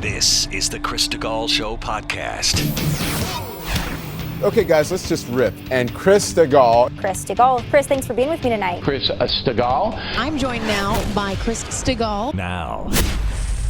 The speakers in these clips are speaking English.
This is the Chris Stigall Show podcast. Okay, guys, let's just rip. And Chris Stigall. Chris Stigall. Chris, thanks for being with me tonight. Chris Stigall. I'm joined now by Chris Stigall. Now,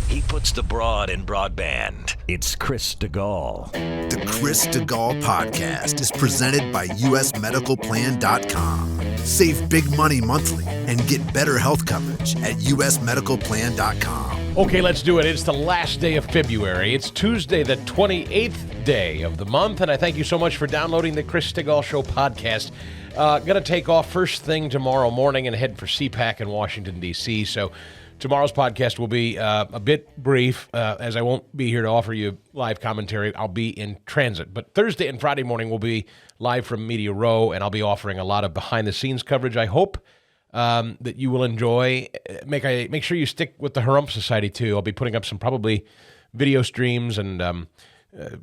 he puts the broad in broadband. It's Chris Stigall. The Chris Stigall podcast is presented by usmedicalplan.com. Save big money monthly and get better health coverage at usmedicalplan.com. Okay, let's do it. It's the last day of February. It's Tuesday, the 28th day of the month, and I thank you so much for downloading the Chris Stigall Show podcast. Going to take off first thing tomorrow morning and head for CPAC in Washington, D.C., so tomorrow's podcast will be a bit brief, as I won't be here to offer you live commentary. I'll be in transit. But Thursday and Friday morning will be live from Media Row, and I'll be offering a lot of behind-the-scenes coverage, I hope, that you will enjoy. Make sure you stick with the Harump Society, too. I'll be putting up some probably video streams and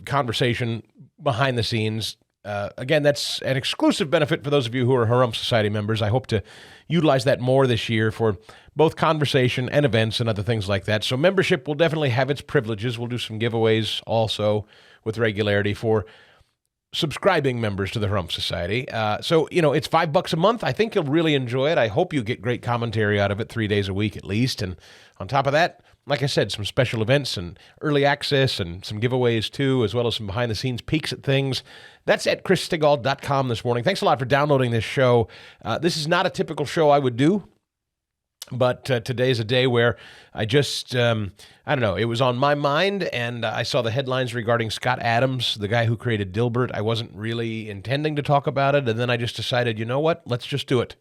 conversation behind the scenes. Again, that's an exclusive benefit for those of you who are Harump Society members. I hope to utilize that more this year for both conversation and events and other things like that. So membership will definitely have its privileges. We'll do some giveaways also with regularity for subscribing members to the Harump Society. So, it's $5 a month. I think you'll really enjoy it. I hope you get great commentary out of it 3 days a week at least. And on top of that, like I said, some special events and early access and some giveaways too, as well as some behind-the-scenes peeks at things. That's at chrisstigall.com this morning. Thanks a lot for downloading this show. This is not a typical show I would do, but today's a day where I just, I don't know, it was on my mind, and I saw the headlines regarding Scott Adams, the guy who created Dilbert. I wasn't really intending to talk about it, and then I just decided, you know what, let's just do it.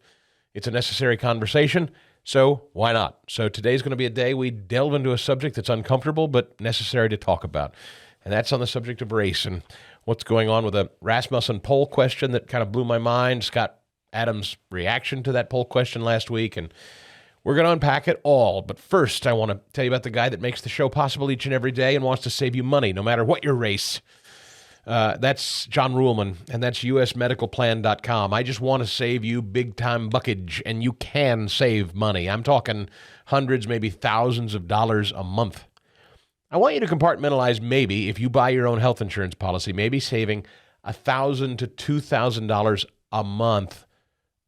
It's a necessary conversation, so why not? So today's going to be a day we delve into a subject that's uncomfortable but necessary to talk about, and that's on the subject of race and what's going on with a Rasmussen poll question that kind of blew my mind, Scott Adams' reaction to that poll question last week, and we're going to unpack it all. But first, I want to tell you about the guy that makes the show possible each and every day and wants to save you money, no matter what your race. That's John Ruhlman, and that's usmedicalplan.com. I just want to save you big-time buckage, and you can save money. I'm talking hundreds, maybe thousands of dollars a month. I want you to compartmentalize maybe, if you buy your own health insurance policy, maybe saving $1,000 to $2,000 a month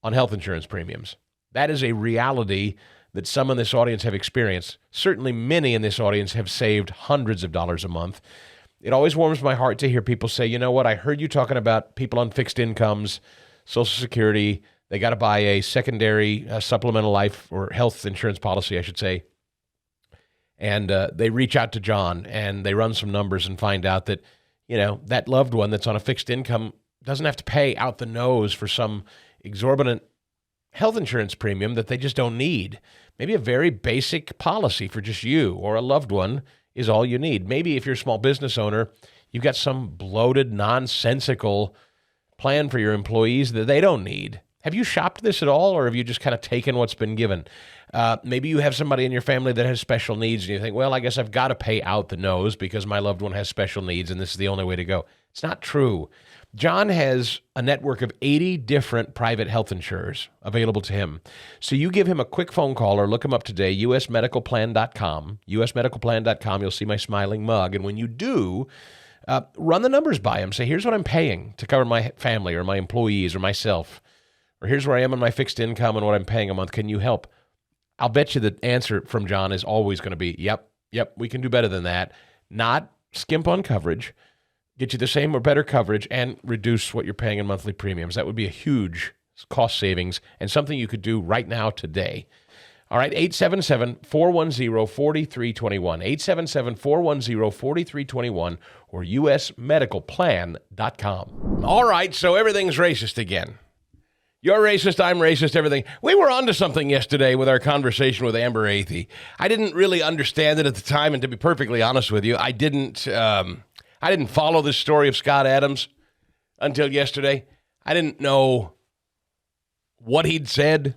on health insurance premiums. That is a reality that some in this audience have experienced. Certainly many in this audience have saved hundreds of dollars a month. It always warms my heart to hear people say, you know what, I heard you talking about people on fixed incomes, Social Security, they got to buy a secondary supplemental life or health insurance policy, I should say. And they reach out to John and they run some numbers and find out that, that loved one that's on a fixed income doesn't have to pay out the nose for some exorbitant health insurance premium that they just don't need. Maybe a very basic policy for just you or a loved one is all you need. Maybe if you're a small business owner, you've got some bloated, nonsensical plan for your employees that they don't need. Have you shopped this at all, or have you just kind of taken what's been given? Maybe you have somebody in your family that has special needs, and you think, well, I guess I've got to pay out the nose because my loved one has special needs, and this is the only way to go. It's not true. John has a network of 80 different private health insurers available to him. So you give him a quick phone call or look him up today, usmedicalplan.com, usmedicalplan.com. You'll see my smiling mug. And when you do, run the numbers by him. Say, here's what I'm paying to cover my family or my employees or myself. Or here's where I am on my fixed income and what I'm paying a month. Can you help? I'll bet you the answer from John is always going to be, yep, we can do better than that. Not skimp on coverage. Get you the same or better coverage and reduce what you're paying in monthly premiums. That would be a huge cost savings and something you could do right now today. All right, 877-410-4321, 877-410-4321, or usmedicalplan.com. All right, so everything's racist again. You're racist, I'm racist, everything. We were onto something yesterday with our conversation with Amber Athey. I didn't really understand it at the time, and to be perfectly honest with you, I didn't follow this story of Scott Adams until yesterday. I didn't know what he'd said,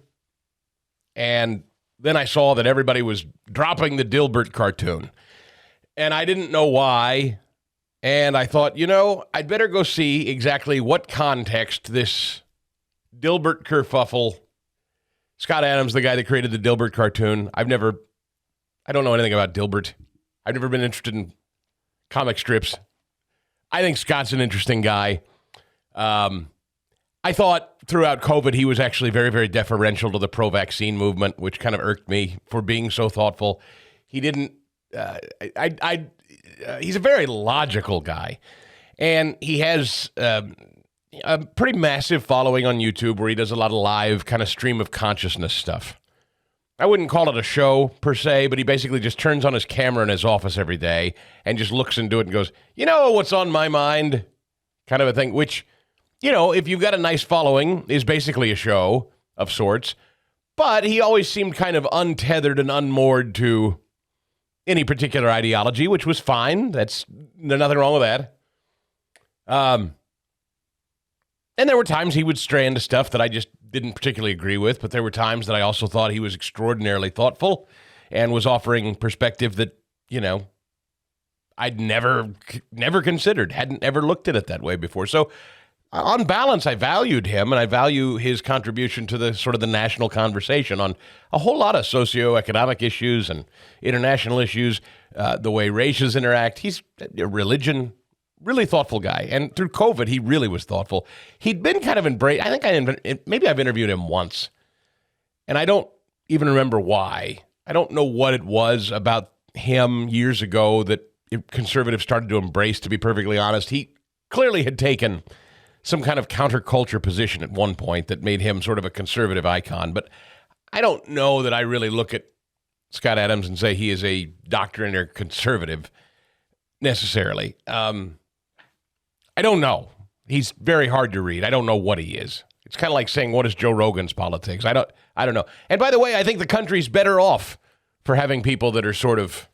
and then I saw that everybody was dropping the Dilbert cartoon, and I didn't know why, and I thought, I'd better go see exactly what context this Dilbert kerfuffle, Scott Adams, the guy that created the Dilbert cartoon. I don't know anything about Dilbert. I've never been interested in comic strips. I think Scott's an interesting guy. I thought throughout COVID he was actually very, very deferential to the pro-vaccine movement, which kind of irked me for being so thoughtful. He didn't. He's a very logical guy, and he has a pretty massive following on YouTube where he does a lot of live kind of stream of consciousness stuff. I wouldn't call it a show per se, but he basically just turns on his camera in his office every day and just looks into it and goes, you know what's on my mind, kind of a thing, which, you know, if you've got a nice following, is basically a show of sorts. But he always seemed kind of untethered and unmoored to any particular ideology, which was fine. There's nothing wrong with that. And there were times he would stray into stuff that I just didn't particularly agree with, but there were times that I also thought he was extraordinarily thoughtful and was offering perspective that, you know, I'd never considered, hadn't ever looked at it that way before. So on balance, I valued him, and I value his contribution to the sort of the national conversation on a whole lot of socioeconomic issues and international issues, the way races interact. He's a religion, really thoughtful guy. And through COVID, he really was thoughtful. He'd been kind of embraced. I think maybe I've interviewed him once, and I don't even remember why. I don't know what it was about him years ago that conservatives started to embrace, to be perfectly honest. He clearly had taken some kind of counterculture position at one point that made him sort of a conservative icon. But I don't know that I really look at Scott Adams and say he is a doctrine or conservative necessarily. I don't know. He's very hard to read. I don't know what he is. It's kind of like saying, what is Joe Rogan's politics? I don't know. And by the way, I think the country's better off for having people that are sort of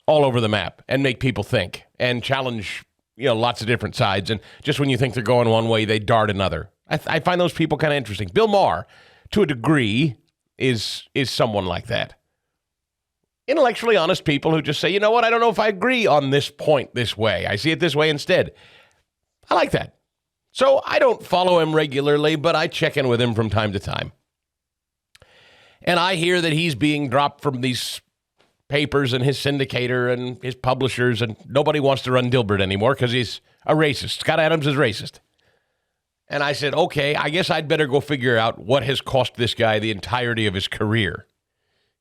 all over the map and make people think and challenge, you know, lots of different sides. And just when you think they're going one way, they dart another. I find those people kind of interesting. Bill Maher, to a degree, is someone like that. Intellectually honest people who just say, you know what, I don't know if I agree on this point this way. I see it this way instead. I like that. So I don't follow him regularly, but I check in with him from time to time. And I hear that he's being dropped from these papers and his syndicator and his publishers, and nobody wants to run Dilbert anymore because he's a racist. Scott Adams is racist. And I said, okay, I guess I'd better go figure out what has cost this guy the entirety of his career.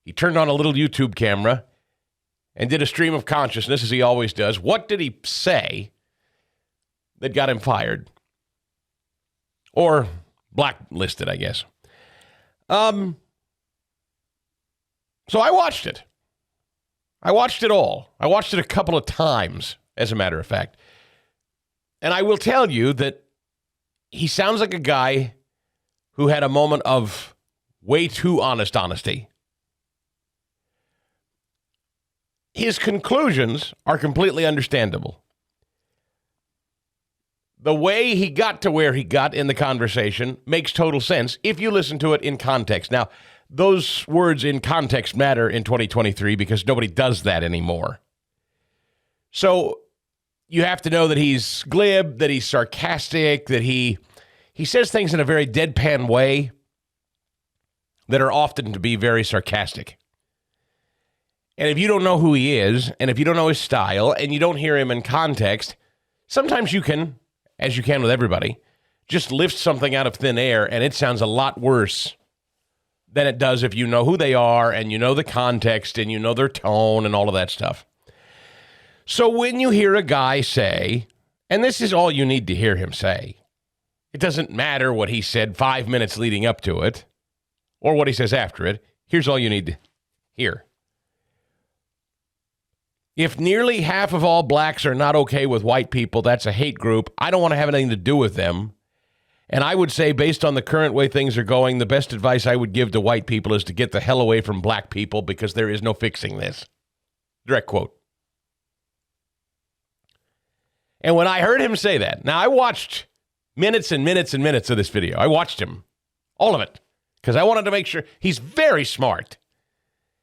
He turned on a little YouTube camera and did a stream of consciousness, as he always does. What did he say that got him fired? Or blacklisted, I guess. So I watched it. I watched it all. I watched it a couple of times, as a matter of fact. And I will tell you that he sounds like a guy who had a moment of way too honest honesty. His conclusions are completely understandable. The way he got to where he got in the conversation makes total sense if you listen to it in context. Now, those words in context matter in 2023 because nobody does that anymore. So you have to know that he's glib, that he's sarcastic, that he says things in a very deadpan way that are often to be very sarcastic. And if you don't know who he is, and if you don't know his style, and you don't hear him in context, sometimes you can, as you can with everybody, just lift something out of thin air, and it sounds a lot worse than it does if you know who they are, and you know the context, and you know their tone, and all of that stuff. So when you hear a guy say, and this is all you need to hear him say, it doesn't matter what he said 5 minutes leading up to it, or what he says after it. Here's all you need to hear. If nearly half of all blacks are not okay with white people, that's a hate group. I don't want to have anything to do with them. And I would say, based on the current way things are going, the best advice I would give to white people is to get the hell away from black people because there is no fixing this. Direct quote. And when I heard him say that, now I watched minutes and minutes and minutes of this video. I watched him, all of it, because I wanted to make sure. He's very smart.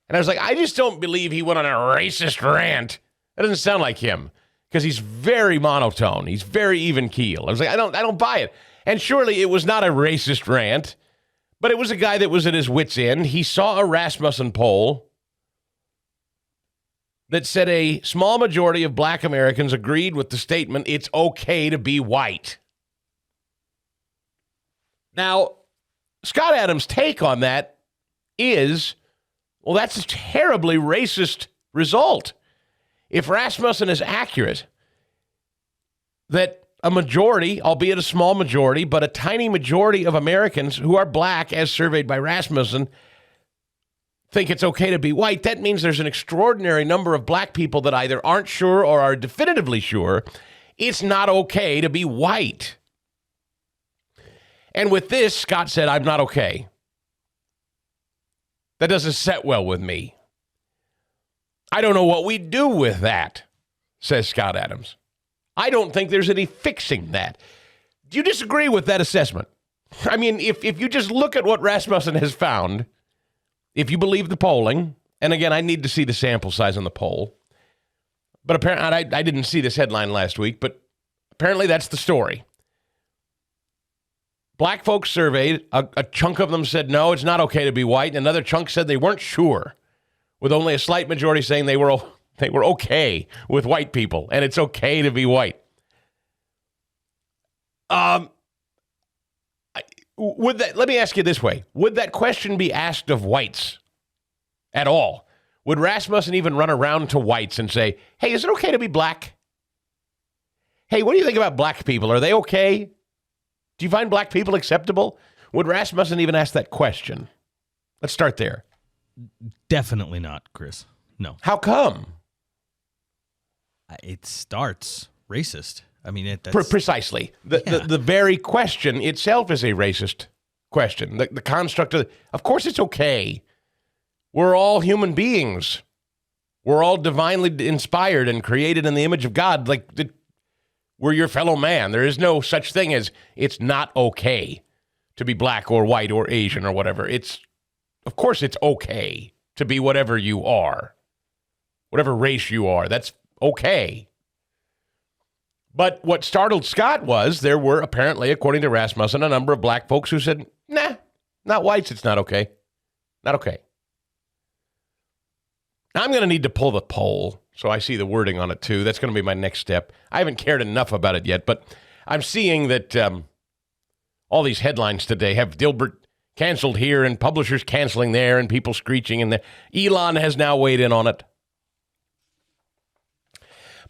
And I was like, I just don't believe he went on a racist rant. That doesn't sound like him because he's very monotone. He's very even keel. I was like, I don't buy it. And surely it was not a racist rant, but it was a guy that was at his wit's end. He saw a Rasmussen poll that said a small majority of black Americans agreed with the statement, it's okay to be white. Now, Scott Adams' take on that is, well, that's a terribly racist result. If Rasmussen is accurate, that a majority, albeit a small majority, but a tiny majority of Americans who are black, as surveyed by Rasmussen, think it's okay to be white, that means there's an extraordinary number of black people that either aren't sure or are definitively sure it's not okay to be white. And with this, Scott said, I'm not okay. That doesn't set well with me. I don't know what we do with that, says Scott Adams. I don't think there's any fixing that. Do you disagree with that assessment? I mean, if you just look at what Rasmussen has found, if you believe the polling, and again, I need to see the sample size on the poll, but apparently, I didn't see this headline last week, but apparently that's the story. Black folks surveyed, a chunk of them said, no, it's not okay to be white, and another chunk said they weren't sure, with only a slight majority saying they were okay with white people, and it's okay to be white. Let me ask you this way. Would that question be asked of whites at all? Would Rasmussen even run around to whites and say, hey, is it okay to be black? Hey, what do you think about black people? Are they okay? Do you find black people acceptable? Would Rasmussen even ask that question? Let's start there. Definitely not, Chris. No. How come? It starts racist. I mean, Precisely. The very question itself is a racist question. The construct of course it's okay. We're all human beings. We're all divinely inspired and created in the image of God. We're your fellow man. There is no such thing as it's not okay to be black or white or Asian or whatever. Of course it's okay to be whatever you are. Whatever race you are. That's okay. But what startled Scott was there were apparently, according to Rasmussen, a number of black folks who said, nah, not whites, it's not okay. Not okay. Now, I'm going to need to pull the poll so I see the wording on it too. That's going to be my next step. I haven't cared enough about it yet, but I'm seeing that all these headlines today have Dilbert canceled here and publishers canceling there and people screeching, and Elon has now weighed in on it.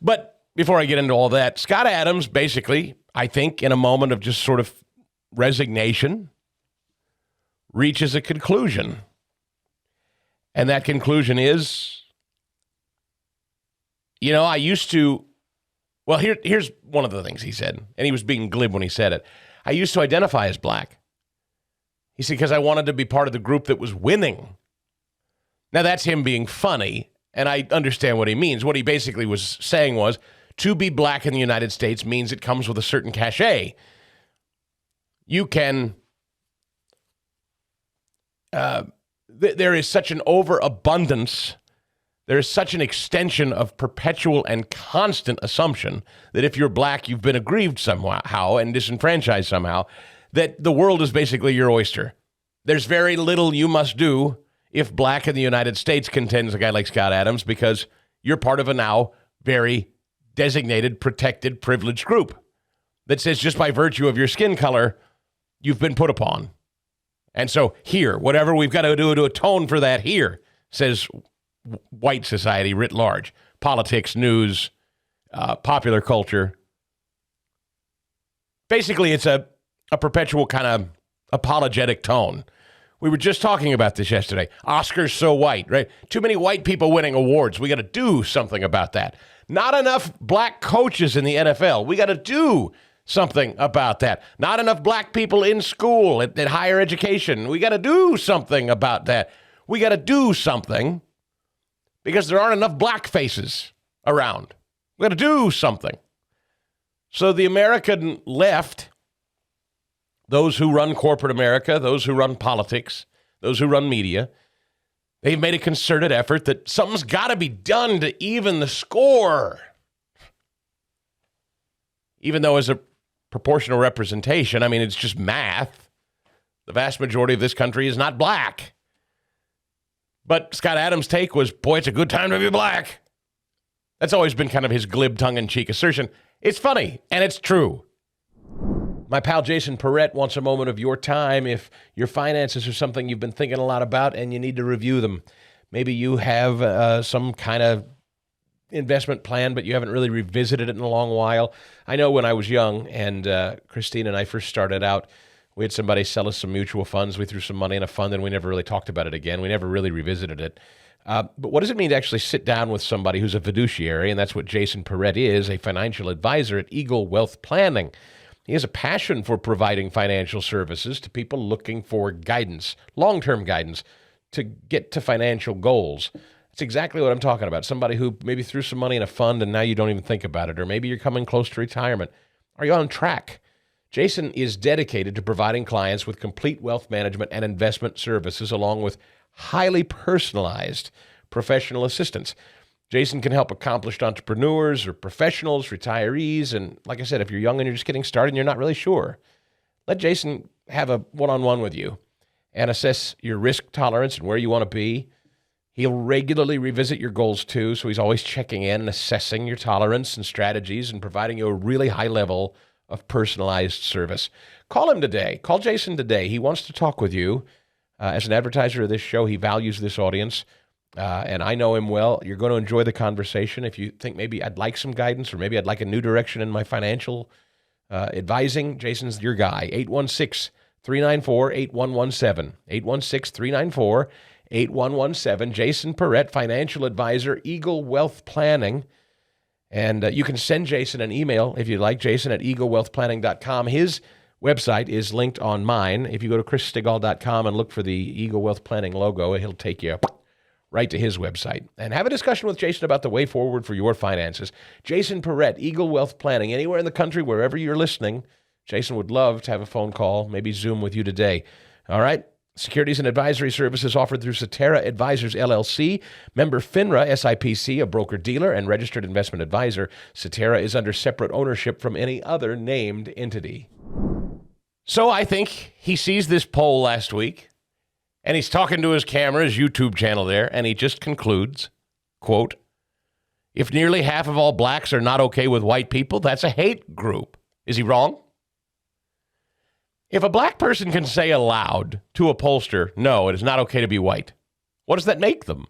But before I get into all that, Scott Adams basically, I think, in a moment of just sort of resignation, reaches a conclusion. And that conclusion is, I used to, well, here's one of the things he said, and he was being glib when he said it. I used to identify as black. He said, because I wanted to be part of the group that was winning. Now, that's him being funny, and I understand what he means. What he basically was saying was, to be black in the United States means it comes with a certain cachet. You can, there is such an overabundance, there is such an extension of perpetual and constant assumption that if you're black, you've been aggrieved somehow and disenfranchised somehow, that the world is basically your oyster. There's very little you must do if black in the United States, contends a guy like Scott Adams, because you're part of a now very designated, protected, privileged group that says just by virtue of your skin color, you've been put upon. And so here, whatever we've got to do to atone for that here, says white society writ large, politics, news, popular culture. Basically, it's a perpetual kind of apologetic tone. We were just talking about this yesterday. Oscars so white, right? Too many white people winning awards. We got to do something about that. Not enough black coaches in the NFL. We got to do something about that. Not enough black people in school, at higher education. We got to do something about that. We got to do something because there aren't enough black faces around. We got to do something. So the American left, those who run corporate America, those who run politics, those who run media, they've made a concerted effort that something's got to be done to even the score. Even though as a proportional representation, I mean, it's just math. The vast majority of this country is not black. But Scott Adams' take was, boy, it's a good time to be black. That's always been kind of his glib, tongue-in-cheek assertion. It's funny, and it's true. My pal Jason Perrett wants a moment of your time if your finances are something you've been thinking a lot about and you need to review them. Maybe you have some kind of investment plan, but you haven't really revisited it in a long while. I know when I was young and Christine and I first started out, we had somebody sell us some mutual funds. We threw some money in a fund and we never really talked about it again. We never really revisited it. But what does it mean to actually sit down with somebody who's a fiduciary? And that's what Jason Perrett is, a financial advisor at Eagle Wealth Planning. He has a passion for providing financial services to people looking for guidance, long-term guidance, to get to financial goals. That's exactly what I'm talking about. Somebody who maybe threw some money in a fund and now you don't even think about it, or maybe you're coming close to retirement. Are you on track? Jason is dedicated to providing clients with complete wealth management and investment services, along with highly personalized professional assistance. Jason can help accomplished entrepreneurs or professionals, retirees, and like I said, if you're young and you're just getting started and you're not really sure, let Jason have a one-on-one with you and assess your risk tolerance and where you want to be. He'll regularly revisit your goals too, so he's always checking in and assessing your tolerance and strategies and providing you a really high level of personalized service. Call him today. Call Jason today. He wants to talk with you. As an advertiser of this show, he values this audience, and I know him well. You're going to enjoy the conversation. If you think maybe I'd like some guidance or maybe I'd like a new direction in my financial advising, Jason's your guy. 816-394-8117. 816-394-8117. Jason Perrett, financial advisor, Eagle Wealth Planning. And you can send Jason an email if you'd like, jason@eaglewealthplanning.com. His website is linked on mine. If you go to chrisstigall.com and look for the Eagle Wealth Planning logo, he'll take you right to his website. And have a discussion with Jason about the way forward for your finances. Jason Perrett, Eagle Wealth Planning, anywhere in the country, wherever you're listening. Jason would love to have a phone call, maybe Zoom with you today. All right? Securities and advisory services offered through Cetera Advisors, LLC. Member FINRA, SIPC, a broker-dealer and registered investment advisor. Cetera is under separate ownership from any other named entity. So I think he sees this poll last week, and he's talking to his camera, his YouTube channel there, and he just concludes, quote, if nearly half of all blacks are not okay with white people, that's a hate group. Is he wrong? If a black person can say aloud to a pollster, no, it is not okay to be white, what does that make them?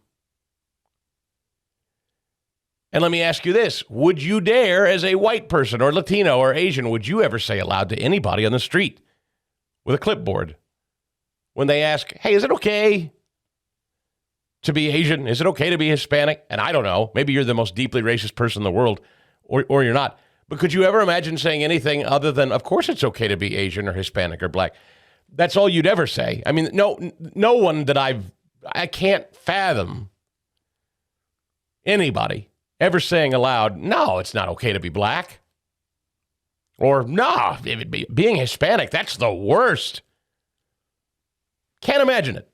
And let me ask you this. Would you dare, as a white person or Latino or Asian, would you ever say aloud to anybody on the street with a clipboard when they ask, hey, is it okay to be Asian? Is it okay to be Hispanic? And I don't know, maybe you're the most deeply racist person in the world, or you're not. But could you ever imagine saying anything other than, of course it's okay to be Asian or Hispanic or black? That's all you'd ever say. I mean, no one that I can't fathom anybody ever saying aloud, no, it's not okay to be black. Or, no, being Hispanic, that's the worst. Can't imagine it.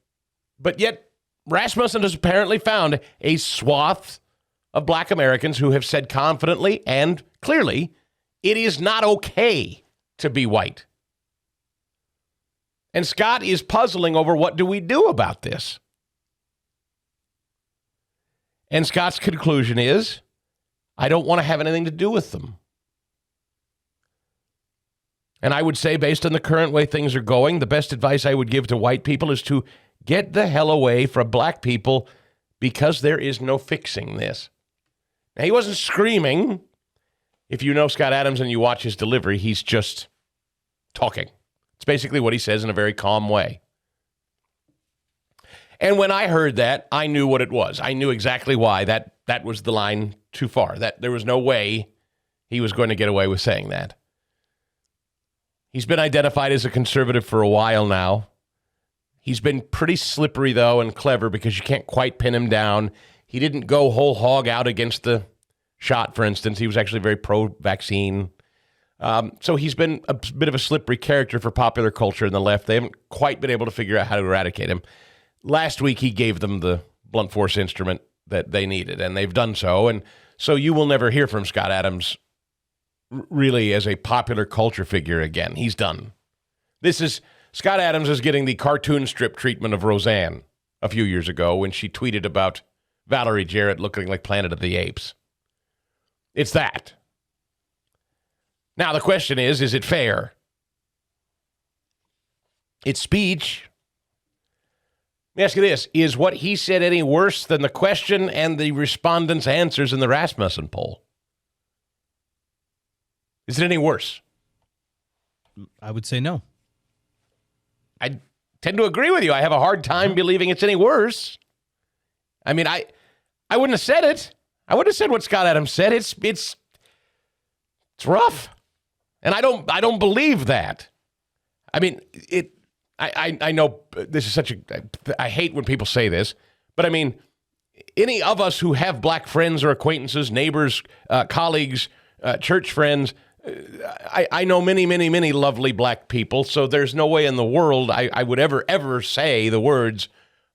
But yet, Rasmussen has apparently found a swath of black Americans who have said confidently and clearly, it is not okay to be white. And Scott is puzzling over what do we do about this? And Scott's conclusion is, I don't want to have anything to do with them. And I would say, based on the current way things are going, the best advice I would give to white people is to get the hell away from black people because there is no fixing this. Now, he wasn't screaming. If you know Scott Adams and you watch his delivery, he's just talking. It's basically what he says in a very calm way. And when I heard that, I knew what it was. I knew exactly why that was the line too far. That there was no way he was going to get away with saying that. He's been identified as a conservative for a while now. He's been pretty slippery, though, and clever because you can't quite pin him down. He didn't go whole hog out against the shot, for instance. He was actually very pro-vaccine. So he's been a bit of a slippery character for popular culture in the left. They haven't quite been able to figure out how to eradicate him. Last week, he gave them the blunt force instrument that they needed, and they've done so. And so you will never hear from Scott Adams really as a popular culture figure again. He's done. Scott Adams is getting the cartoon strip treatment of Roseanne a few years ago when she tweeted about Valerie Jarrett looking like Planet of the Apes. It's that. Now, the question is it fair? It's speech. Let me ask you this. Is what he said any worse than the question and the respondents' answers in the Rasmussen poll? Is it any worse? I would say no. I tend to agree with you. I have a hard time believing it's any worse. I mean, I wouldn't have said it. I wouldn't have said what Scott Adams said. It's rough. And I don't believe that. I mean, I know this is I hate when people say this, but I mean, any of us who have black friends or acquaintances, neighbors, colleagues, church friends, I know many, many, many lovely black people, so there's no way in the world I would ever say the words,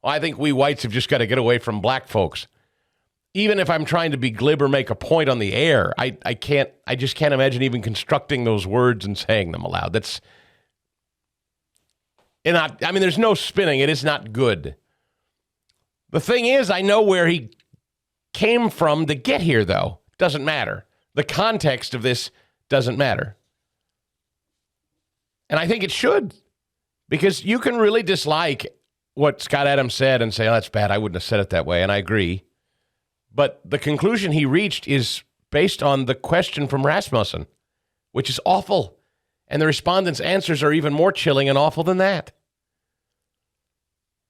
I think we whites have just got to get away from black folks. Even if I'm trying to be glib or make a point on the air, I just can't imagine even constructing those words and saying them aloud. There's no spinning it. It's not good. The thing is, I know where he came from to get here, though. Doesn't matter. The context of this doesn't matter. And I think it should. Because you can really dislike what Scott Adams said and say, oh, that's bad. I wouldn't have said it that way. And I agree. But the conclusion he reached is based on the question from Rasmussen, which is awful. And the respondents' answers are even more chilling and awful than that.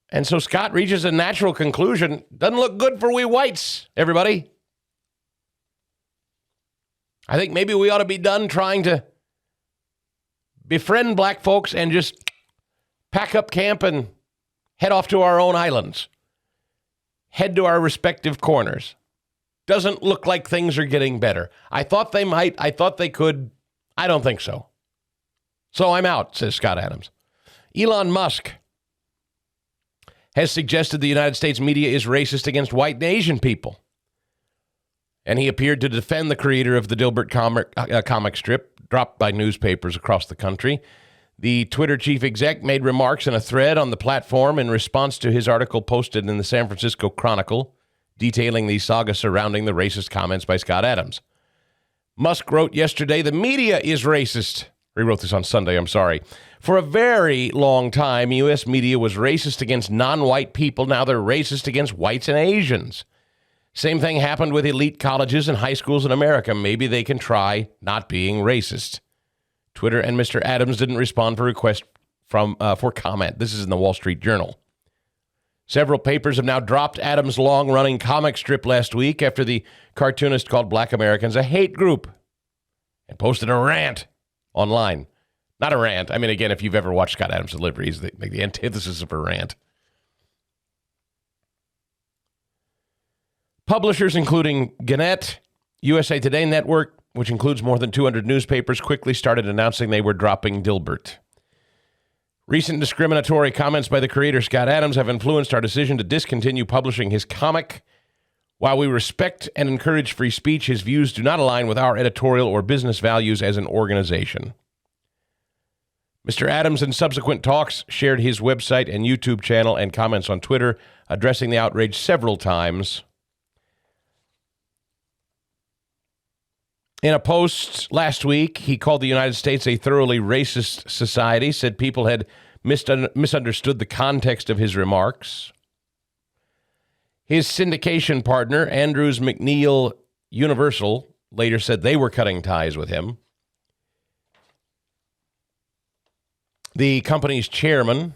And so Scott reaches a natural conclusion. Doesn't look good for we whites, everybody. I think maybe we ought to be done trying to befriend black folks and just pack up camp and head off to our own islands. Head to our respective corners. Doesn't look like things are getting better. I thought they might. I thought they could. I don't think so. So I'm out, says Scott Adams. Elon Musk has suggested the United States media is racist against white and Asian people. And he appeared to defend the creator of the Dilbert comic strip, dropped by newspapers across the country. The Twitter chief exec made remarks in a thread on the platform in response to his article posted in the San Francisco Chronicle, detailing the saga surrounding the racist comments by Scott Adams. Musk wrote yesterday, the media is racist. He wrote this on Sunday, I'm sorry. For a very long time, U.S. media was racist against non-white people. Now they're racist against whites and Asians. Same thing happened with elite colleges and high schools in America. Maybe they can try not being racist. Twitter and Mr. Adams didn't respond for requests for comment. This is in the Wall Street Journal. Several papers have now dropped Adams' long-running comic strip last week after the cartoonist called Black Americans a hate group and posted a rant online. Not a rant. I mean, again, if you've ever watched Scott Adams' delivery, he's the antithesis of a rant. Publishers, including Gannett, USA Today Network, which includes more than 200 newspapers, quickly started announcing they were dropping Dilbert. Recent discriminatory comments by the creator, Scott Adams, have influenced our decision to discontinue publishing his comic. While we respect and encourage free speech, his views do not align with our editorial or business values as an organization. Mr. Adams, in subsequent talks, shared his website and YouTube channel and comments on Twitter, addressing the outrage several times. In a post last week, he called the United States a thoroughly racist society, said people had misunderstood the context of his remarks. His syndication partner, Andrews McNeil Universal, later said they were cutting ties with him. The company's chairman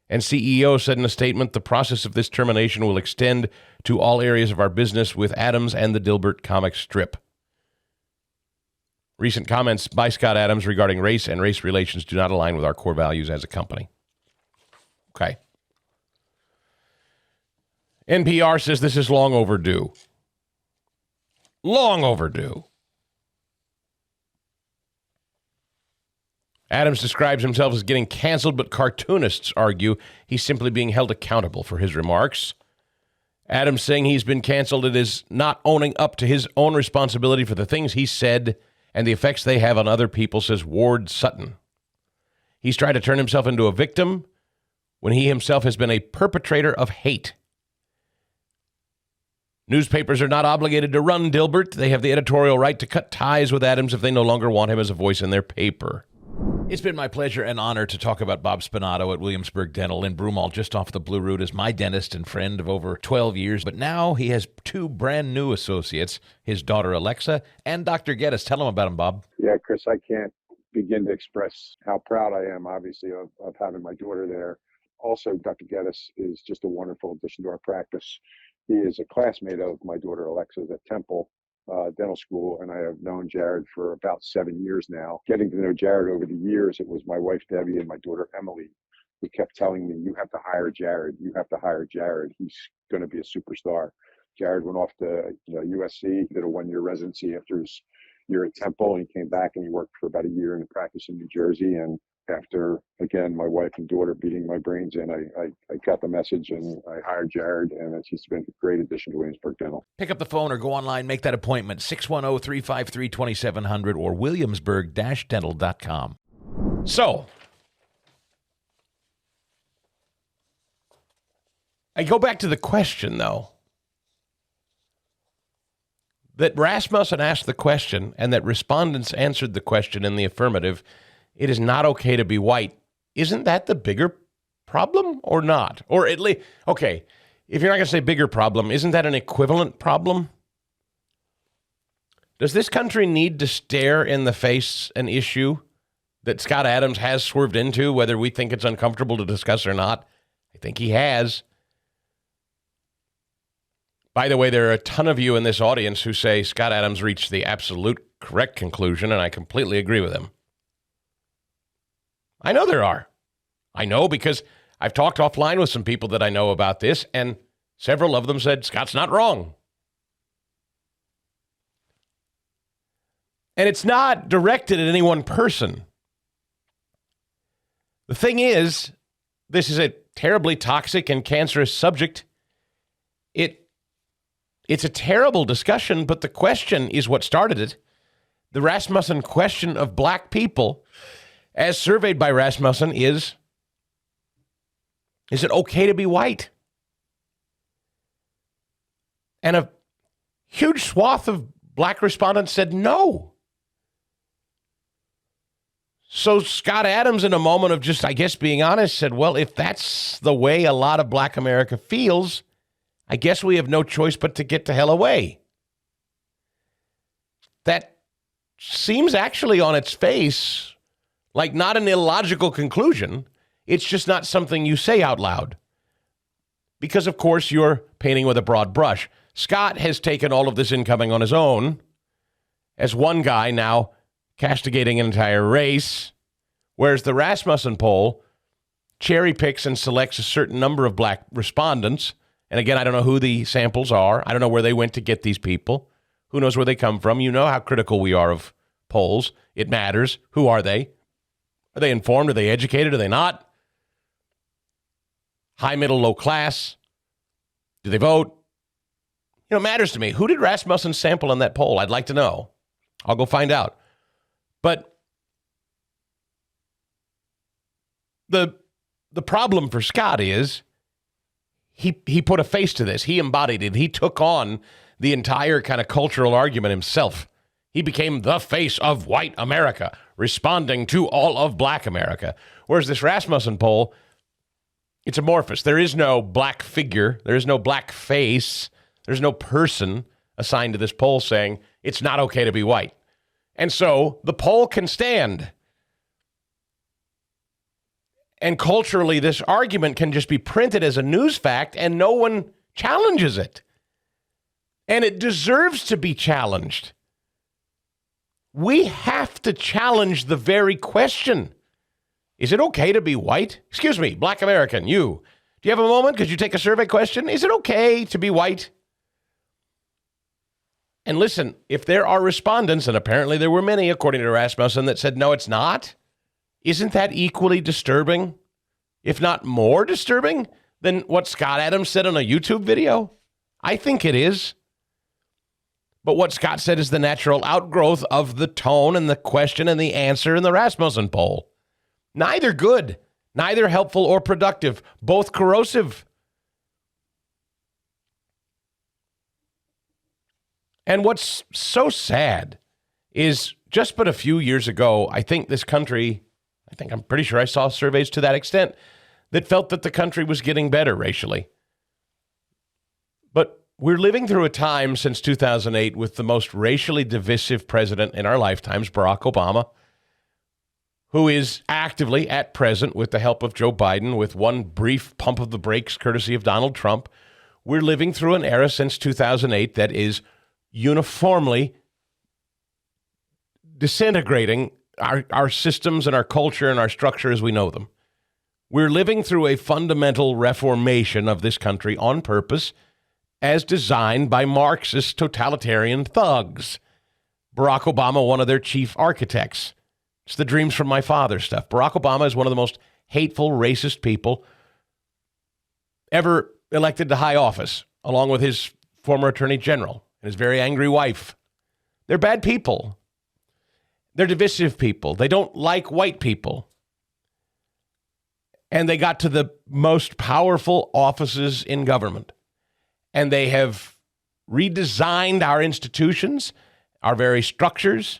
and CEO said in a statement, the process of this termination will extend to all areas of our business with Adams and the Dilbert comic strip. Recent comments by Scott Adams regarding race and race relations do not align with our core values as a company. Okay. NPR says this is long overdue. Long overdue. Adams describes himself as getting canceled, but cartoonists argue he's simply being held accountable for his remarks. Adams saying he's been canceled and is not owning up to his own responsibility for the things he said and the effects they have on other people, says Ward Sutton. He's tried to turn himself into a victim when he himself has been a perpetrator of hate. Newspapers are not obligated to run Dilbert. They have the editorial right to cut ties with Adams if they no longer want him as a voice in their paper. It's been my pleasure and honor to talk about Bob Spinato at Williamsburg Dental in Broomall, just off the Blue Route, as my dentist and friend of over 12 years. But now he has two brand new associates, his daughter Alexa and Dr. Geddes. Tell him about him, Bob. Yeah, Chris, I can't begin to express how proud I am, obviously, of having my daughter there. Also, Dr. Geddes is just a wonderful addition to our practice. He is a classmate of my daughter Alexa's at Temple Dental School, and I have known Jared for about 7 years now. Getting to know Jared over the years, it was my wife Debbie and my daughter Emily who kept telling me, "You have to hire Jared. You have to hire Jared. He's going to be a superstar." Jared went off to USC, did a 1-year residency after his year at Temple, and he came back and he worked for about a year in practice in New Jersey. And after, again, my wife and daughter beating my brains in, I got the message and I hired Jared, and he's been a great addition to Williamsburg Dental. Pick up the phone or go online, make that appointment, 610-353-2700 or williamsburg-dental.com. So, I go back to the question, though, that Rasmussen asked the question and that respondents answered the question in the affirmative. It is not okay to be white. Isn't that the bigger problem or not? Or at least, okay, if you're not going to say bigger problem, isn't that an equivalent problem? Does this country need to stare in the face an issue that Scott Adams has swerved into, whether we think it's uncomfortable to discuss or not? I think he has. By the way, there are a ton of you in this audience who say Scott Adams reached the absolute correct conclusion, and I completely agree with him. I know there are. I know because I've talked offline with some people that I know about this, and several of them said Scott's not wrong. And it's not directed at any one person. The thing is, this is a terribly toxic and cancerous subject. It's a terrible discussion, but the question is what started it. The Rasmussen question of black people, as surveyed by Rasmussen, is it okay to be white? And a huge swath of black respondents said no. So Scott Adams, in a moment of just, I guess, being honest, said, well, if that's the way a lot of black America feels, I guess we have no choice but to get the hell away. That seems actually on its face like not an illogical conclusion. It's just not something you say out loud. Because, of course, you're painting with a broad brush. Scott has taken all of this incoming on his own as one guy now castigating an entire race, whereas the Rasmussen poll cherry picks and selects a certain number of black respondents. And again, I don't know who the samples are. I don't know where they went to get these people. Who knows where they come from? You know how critical we are of polls. It matters. Who are they? Are they informed? Are they educated? Are they not? High, middle, low class? Do they vote? It matters to me. Who did Rasmussen sample in that poll? I'd like to know. I'll go find out. But the problem for Scott is he put a face to this. He embodied it. He took on the entire kind of cultural argument himself. He became the face of white America, responding to all of black America. Whereas this Rasmussen poll, it's amorphous. There is no black figure. There is no black face. There's no person assigned to this poll saying it's not okay to be white. And so the poll can stand. And culturally, this argument can just be printed as a news fact and no one challenges it. And it deserves to be challenged. We have to challenge the very question. Is it okay to be white? Excuse me, black American, you. Do you have a moment? Could you take a survey question? Is it okay to be white? And listen, if there are respondents, and apparently there were many, according to Rasmussen, that said, no, it's not, isn't that equally disturbing, if not more disturbing, than what Scott Adams said on a YouTube video? I think it is. But what Scott said is the natural outgrowth of the tone and the question and the answer in the Rasmussen poll. Neither good, neither helpful or productive, both corrosive. And what's so sad is just but a few years ago, I'm pretty sure I saw surveys to that extent that felt that the country was getting better racially. But we're living through a time since 2008 with the most racially divisive president in our lifetimes, Barack Obama, who is actively, at present, with the help of Joe Biden, with one brief pump of the brakes courtesy of Donald Trump, we're living through an era since 2008 that is uniformly disintegrating our systems and our culture and our structure as we know them. We're living through a fundamental reformation of this country on purpose, as designed by Marxist totalitarian thugs. Barack Obama, one of their chief architects. It's the dreams from my father stuff. Barack Obama is one of the most hateful, racist people ever elected to high office, along with his former attorney general and his very angry wife. They're bad people. They're divisive people. They don't like white people. And they got to the most powerful offices in government. And they have redesigned our institutions, our very structures,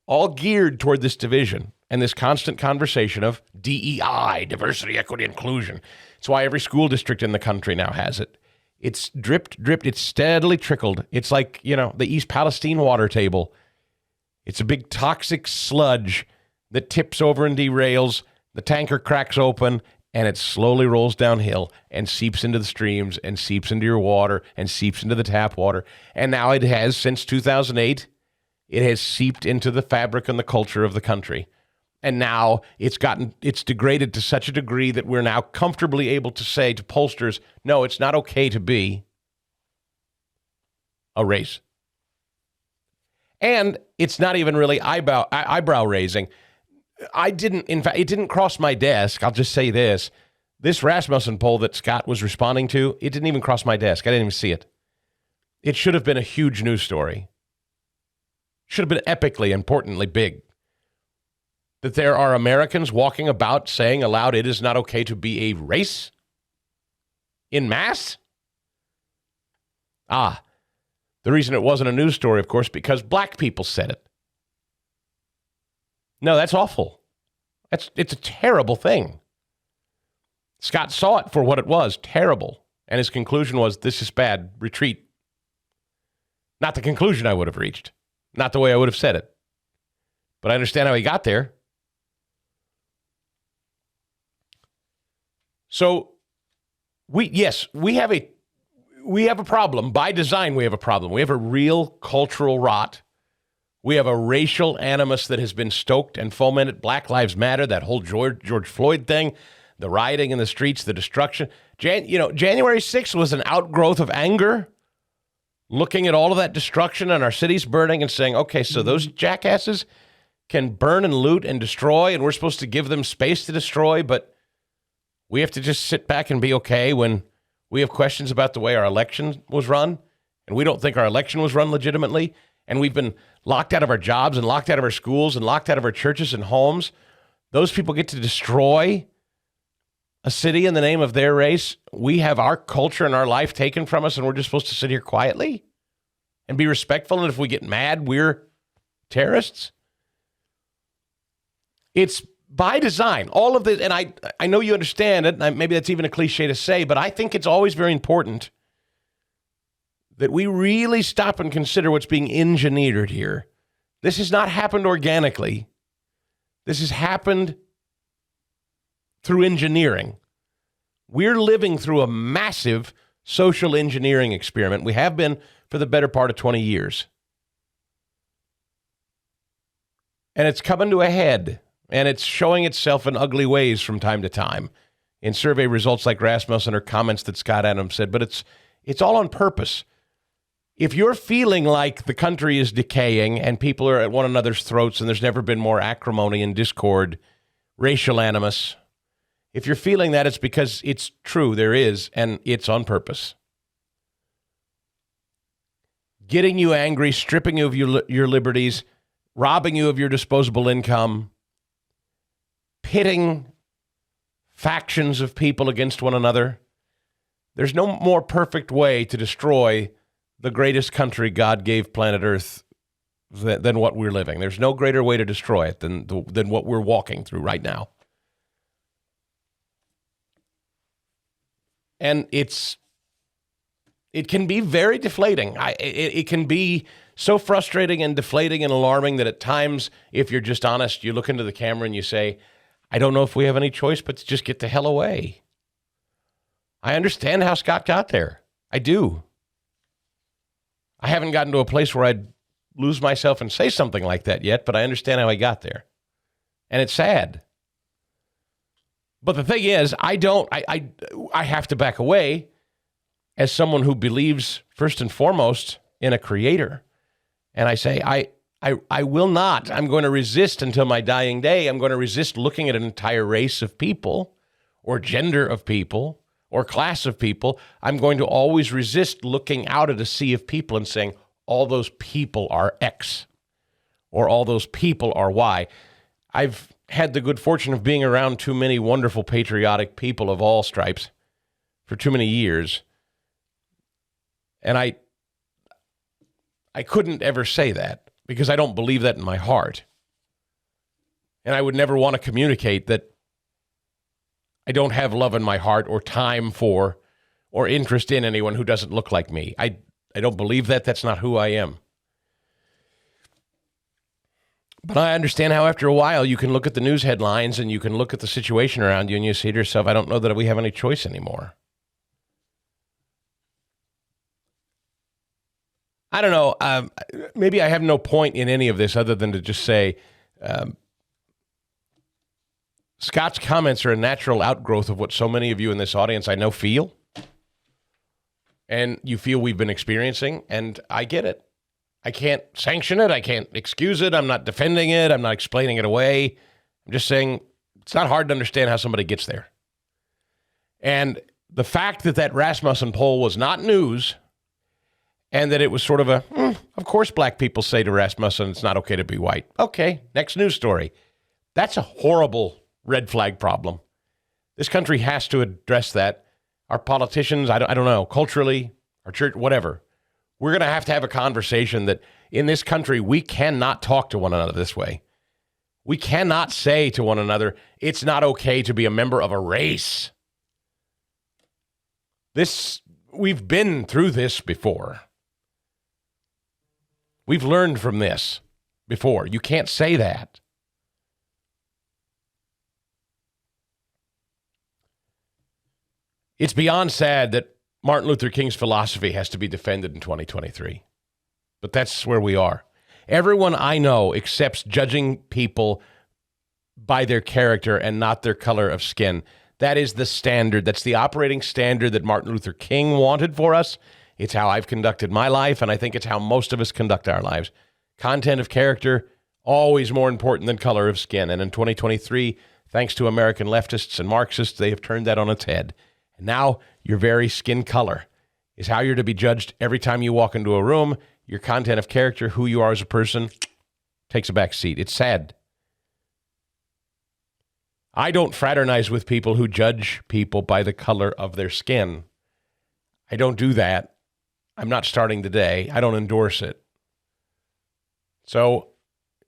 all geared toward this division and this constant conversation of DEI, diversity, equity, inclusion. It's why every school district in the country now has it. It's dripped, it's steadily trickled. It's like, the East Palestine water table. It's a big toxic sludge that tips over and derails. The tanker cracks open, and it slowly rolls downhill and seeps into the streams and seeps into your water and seeps into the tap water. And now it has, since 2008, it has seeped into the fabric and the culture of the country. And now it's degraded to such a degree that we're now comfortably able to say to pollsters, no, it's not okay to be a race. And it's not even really eyebrow raising. It didn't cross my desk. I'll just say this. This Rasmussen poll that Scott was responding to, it didn't even cross my desk. I didn't even see it. It should have been a huge news story. Should have been epically, importantly big. That there are Americans walking about saying aloud it is not okay to be a race in mass. The reason it wasn't a news story, of course, because black people said it. No, that's awful. It's a terrible thing. Scott saw it for what it was, terrible. And his conclusion was, this is bad, retreat. Not the conclusion I would have reached. Not the way I would have said it. But I understand how he got there. So, we have a problem. By design, we have a problem. We have a real cultural rot. We have a racial animus that has been stoked and fomented. Black Lives Matter, that whole George Floyd thing, the rioting in the streets, the destruction. January 6th was an outgrowth of anger, looking at all of that destruction and our cities burning and saying, okay, so those jackasses can burn and loot and destroy, and we're supposed to give them space to destroy, but we have to just sit back and be okay when we have questions about the way our election was run, and we don't think our election was run legitimately, and we've been locked out of our jobs and locked out of our schools and locked out of our churches and homes. Those people get to destroy a city in the name of their race. We have our culture and our life taken from us, and we're just supposed to sit here quietly and be respectful, and if we get mad, we're terrorists. It's by design. All of this, and I know you understand it, and maybe that's even a cliche to say, but I think it's always very important that we really stop and consider what's being engineered here. This has not happened organically. This has happened through engineering. We're living through a massive social engineering experiment. We have been for the better part of 20 years. And it's coming to a head, and it's showing itself in ugly ways from time to time in survey results like Rasmussen or comments that Scott Adams said, but it's all on purpose. If you're feeling like the country is decaying and people are at one another's throats and there's never been more acrimony and discord, racial animus, if you're feeling that, it's because it's true, there is, and it's on purpose. Getting you angry, stripping you of your liberties, robbing you of your disposable income, pitting factions of people against one another. There's no more perfect way to destroy the greatest country God gave planet Earth than what we're living. There's no greater way to destroy it than what we're walking through right now. And it can be very deflating. It can be so frustrating and deflating and alarming that at times, if you're just honest, you look into the camera and you say, I don't know if we have any choice but to just get the hell away. I understand how Scott got there. I do. I haven't gotten to a place where I'd lose myself and say something like that yet, but I understand how he got there. And it's sad. But the thing is, I have to back away as someone who believes first and foremost in a creator. And I say, I will not. I'm going to resist until my dying day. I'm going to resist looking at an entire race of people or gender of people or class of people. I'm going to always resist looking out at a sea of people and saying, all those people are X or all those people are Y. I've had the good fortune of being around too many wonderful, patriotic people of all stripes for too many years. And I couldn't ever say that because I don't believe that in my heart. And I would never want to communicate that I don't have love in my heart or time for or interest in anyone who doesn't look like me. I don't believe that. That's not who I am. But I understand how after a while you can look at the news headlines and you can look at the situation around you and you say to yourself, I don't know that we have any choice anymore. I don't know. Maybe I have no point in any of this other than to just say Scott's comments are a natural outgrowth of what so many of you in this audience I know feel. And you feel we've been experiencing, and I get it. I can't sanction it. I can't excuse it. I'm not defending it. I'm not explaining it away. I'm just saying it's not hard to understand how somebody gets there. And the fact that Rasmussen poll was not news and that it was sort of of course black people say to Rasmussen, it's not okay to be white. Okay, next news story. That's a horrible red flag problem. This country has to address that. Our politicians, I don't know, culturally, our church, whatever. We're going to have a conversation that in this country, we cannot talk to one another this way. We cannot say to one another, it's not okay to be a member of a race. We've been through this before. We've learned from this before. You can't say that. It's beyond sad that Martin Luther King's philosophy has to be defended in 2023. But that's where we are. Everyone I know accepts judging people by their character and not their color of skin. That is the standard. That's the operating standard that Martin Luther King wanted for us. It's how I've conducted my life, and I think it's how most of us conduct our lives. Content of character, always more important than color of skin. And in 2023, thanks to American leftists and Marxists, they have turned that on its head. And now your very skin color is how you're to be judged every time you walk into a room. Your content of character, who you are as a person, takes a back seat. It's sad. I don't fraternize with people who judge people by the color of their skin. I don't do that. I'm not starting today. I don't endorse it. So,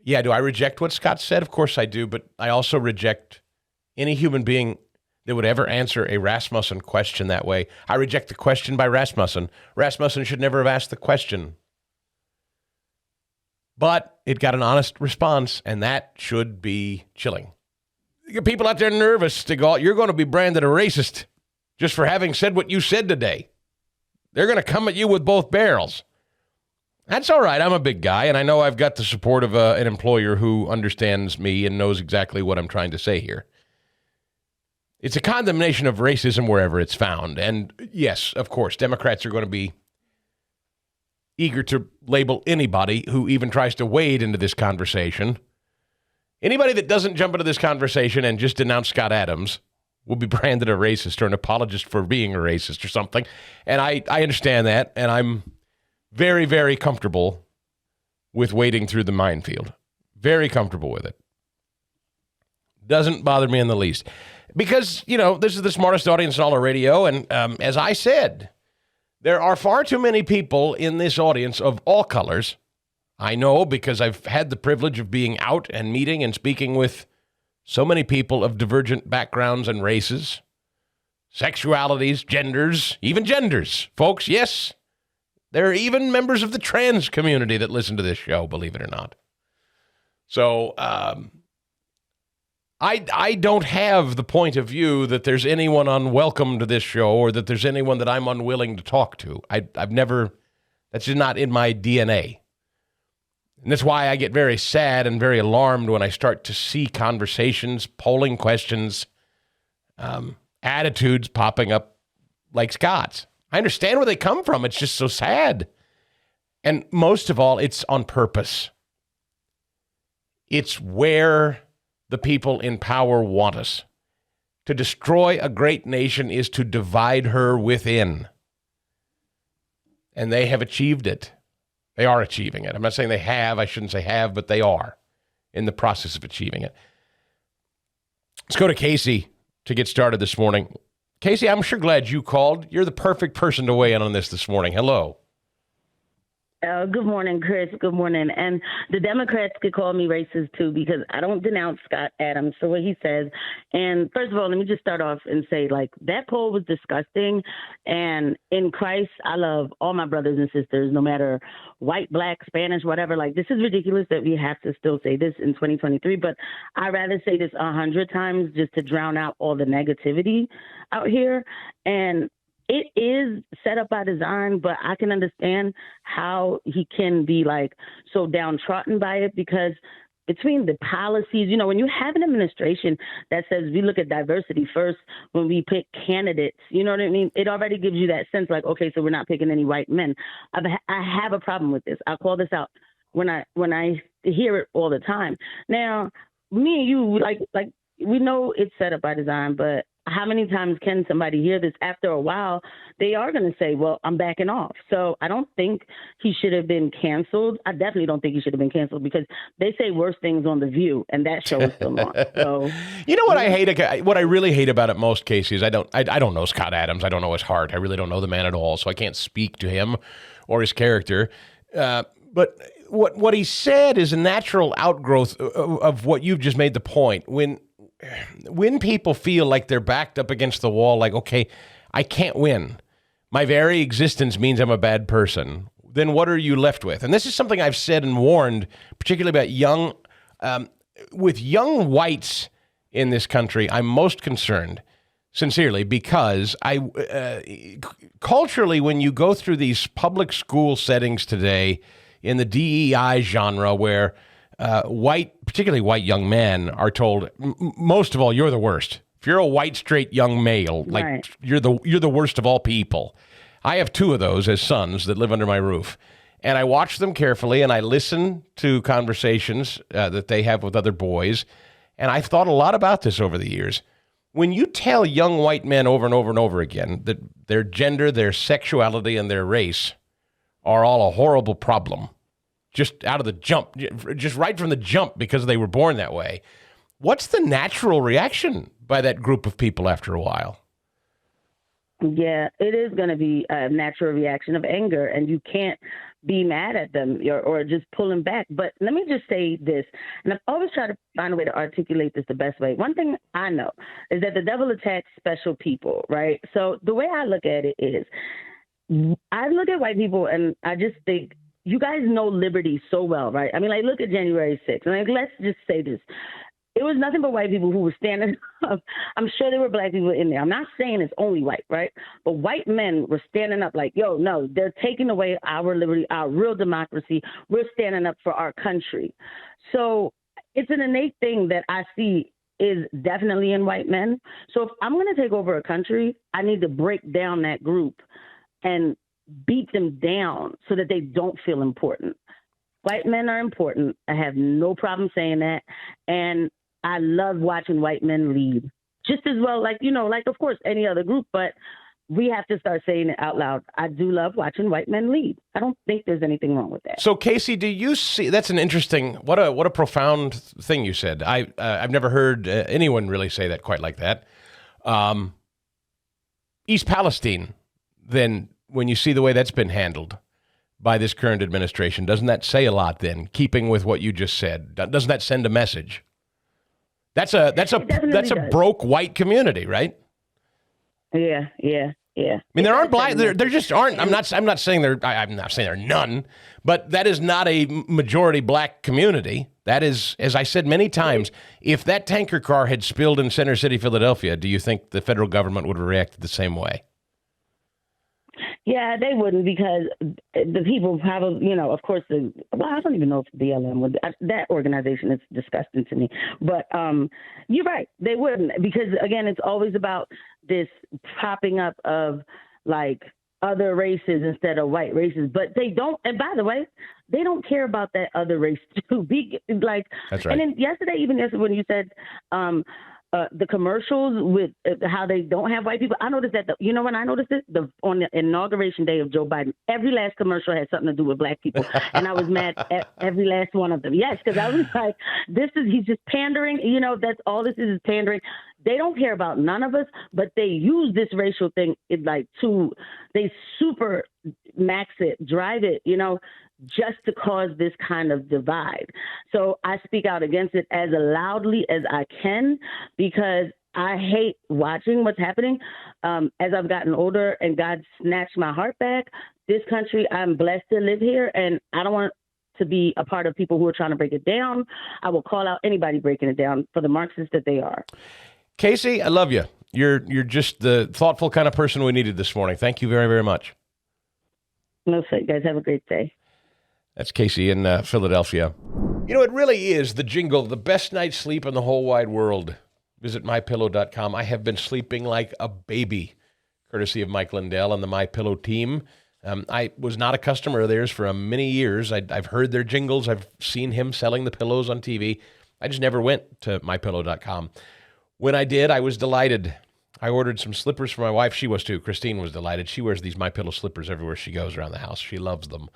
yeah, do I reject what Scott said? Of course I do, but I also reject any human being that would ever answer a Rasmussen question that way. I reject the question by Rasmussen. Rasmussen should never have asked the question. But it got an honest response, and that should be chilling. People out there nervous, Stigall, you're going to be branded a racist just for having said what you said today. They're going to come at you with both barrels. That's all right. I'm a big guy, and I know I've got the support of an employer who understands me and knows exactly what I'm trying to say here. It's a condemnation of racism wherever it's found. And yes, of course, Democrats are going to be eager to label anybody who even tries to wade into this conversation. Anybody that doesn't jump into this conversation and just denounce Scott Adams will be branded a racist or an apologist for being a racist or something. And I understand that, and I'm very, very comfortable with wading through the minefield. Very comfortable with it. Doesn't bother me in the least. Because, this is the smartest audience in all of radio, and as I said, There are far too many people in this audience of all colors. I know because I've had the privilege of being out and meeting and speaking with so many people of divergent backgrounds and races, sexualities, genders, even genders. Folks, yes, there are even members of the trans community that listen to this show, believe it or not. So I don't have the point of view that there's anyone unwelcome to this show or that there's anyone that I'm unwilling to talk to. I've never, that's just not in my DNA. And that's why I get very sad and very alarmed when I start to see conversations, polling questions, attitudes popping up like Scott's. I understand where they come from. It's just so sad. And most of all, it's on purpose. It's where the people in power want us. To destroy a great nation is to divide her within. And they have achieved it. They are achieving it. I'm not saying they have. I shouldn't say have, but they are in the process of achieving it. Let's go to Casey to get started this morning. Casey, I'm sure glad you called. You're the perfect person to weigh in on this morning. Hello. Good morning, Chris. Good morning. And the Democrats could call me racist, too, because I don't denounce Scott Adams for what he says. And first of all, let me just start off and say, like, that poll was disgusting. And in Christ, I love all my brothers and sisters, no matter white, black, Spanish, whatever. Like, this is ridiculous that we have to still say this in 2023. But I'd rather say this 100 times just to drown out all the negativity out here. And it is set up by design, but I can understand how he can be like so downtrodden by it, because between the policies, you know, when you have an administration that says we look at diversity first when we pick candidates, you know what I mean? It already gives you that sense like, okay, so we're not picking any white men. I have a problem with this. I'll call this out when I hear it all the time. Now, me and you, like we know it's set up by design, but how many times can somebody hear this? After a while, they are going to say, well, I'm backing off. So I don't think he should have been canceled. I definitely don't think he should have been canceled, because they say worse things on The View, and that show is still on. So, you know what I hate? What I really hate about it most, Casey, is I don't know Scott Adams. I don't know his heart. I really don't know the man at all, so I can't speak to him or his character. But what he said is a natural outgrowth of what you've just made the point. When people feel like they're backed up against the wall, like, okay, I can't win, my very existence means I'm a bad person, then what are you left with? And this is something I've said and warned, particularly about with young whites in this country. I'm most concerned, sincerely, because culturally, when you go through these public school settings today in the DEI genre, where particularly white young men are told, most of all, you're the worst. If you're a white, straight young male, like right, you're the worst of all people. I have two of those as sons that live under my roof, and I watch them carefully, and I listen to conversations that they have with other boys, and I've thought a lot about this over the years. When you tell young white men over and over and over again that their gender, their sexuality, and their race are all a horrible problem, just out of the jump, just right from the jump, because they were born that way, what's the natural reaction by that group of people after a while? yeah, it is going to be a natural reaction of anger, and you can't be mad at them or just pull them back. But let me just say this, and I've always tried to find a way to articulate this the best way. One thing I know is that the devil attacks special people, right? So the way I look at it is, I look at white people and I just think, you guys know liberty so well, right? I mean, like, look at January 6th. And, like, let's just say this. It was nothing but white people who were standing up. I'm sure there were black people in there. I'm not saying it's only white, right? But white men were standing up like, yo, no, they're taking away our liberty, our real democracy. We're standing up for our country. So it's an innate thing that I see is definitely in white men. So if I'm going to take over a country, I need to break down that group and beat them down so that they don't feel important. White men are important. I have no problem saying that. And I love watching white men lead just as well, like, you know, like, of course, any other group, but we have to start saying it out loud. I do love watching white men lead. I don't think there's anything wrong with that. So, Casey, do you see, that's an interesting, what a profound thing you said. I've never heard anyone really say that quite like that. East Palestine then when you see the way that's been handled by this current administration, doesn't that say a lot then, keeping with what you just said? Doesn't that send a message? That's a broke white community, right? Yeah. I mean, there aren't black. There just aren't. I'm not saying there are none, but that is not a majority black community. That is, as I said many times, if that tanker car had spilled in Center City, Philadelphia, do you think the federal government would have reacted the same way? Yeah, they wouldn't, because the people probably, of course, I don't even know if BLM would. That organization is disgusting to me. But you're right, they wouldn't, because, again, it's always about this popping up of, like, other races instead of white races. But they don't, and by the way, they don't care about that other race, too. That's right. And then yesterday when you said the commercials with how they don't have white people, I noticed that. When I noticed it, on the inauguration day of Joe Biden, every last commercial had something to do with black people, and I was mad at every last one of them. Yes, because I was like, he's just pandering. That's all this is pandering. They don't care about none of us, but they use this racial thing they super max it, drive it, just to cause this kind of divide. So I speak out against it as loudly as I can, because I hate watching what's happening. As I've gotten older and God snatched my heart back, this country, I'm blessed to live here, and I don't want to be a part of people who are trying to break it down. I will call out anybody breaking it down for the Marxists that they are. Casey, I love you. You're just the thoughtful kind of person we needed this morning. Thank you very, very much. No, sir. You guys have a great day. That's Casey in Philadelphia. It really is the jingle, the best night's sleep in the whole wide world. Visit MyPillow.com. I have been sleeping like a baby, courtesy of Mike Lindell and the MyPillow team. I was not a customer of theirs for many years. I've heard their jingles. I've seen him selling the pillows on TV. I just never went to MyPillow.com. When I did, I was delighted. I ordered some slippers for my wife. She was too. Christine was delighted. She wears these MyPillow slippers everywhere she goes around the house. She loves them.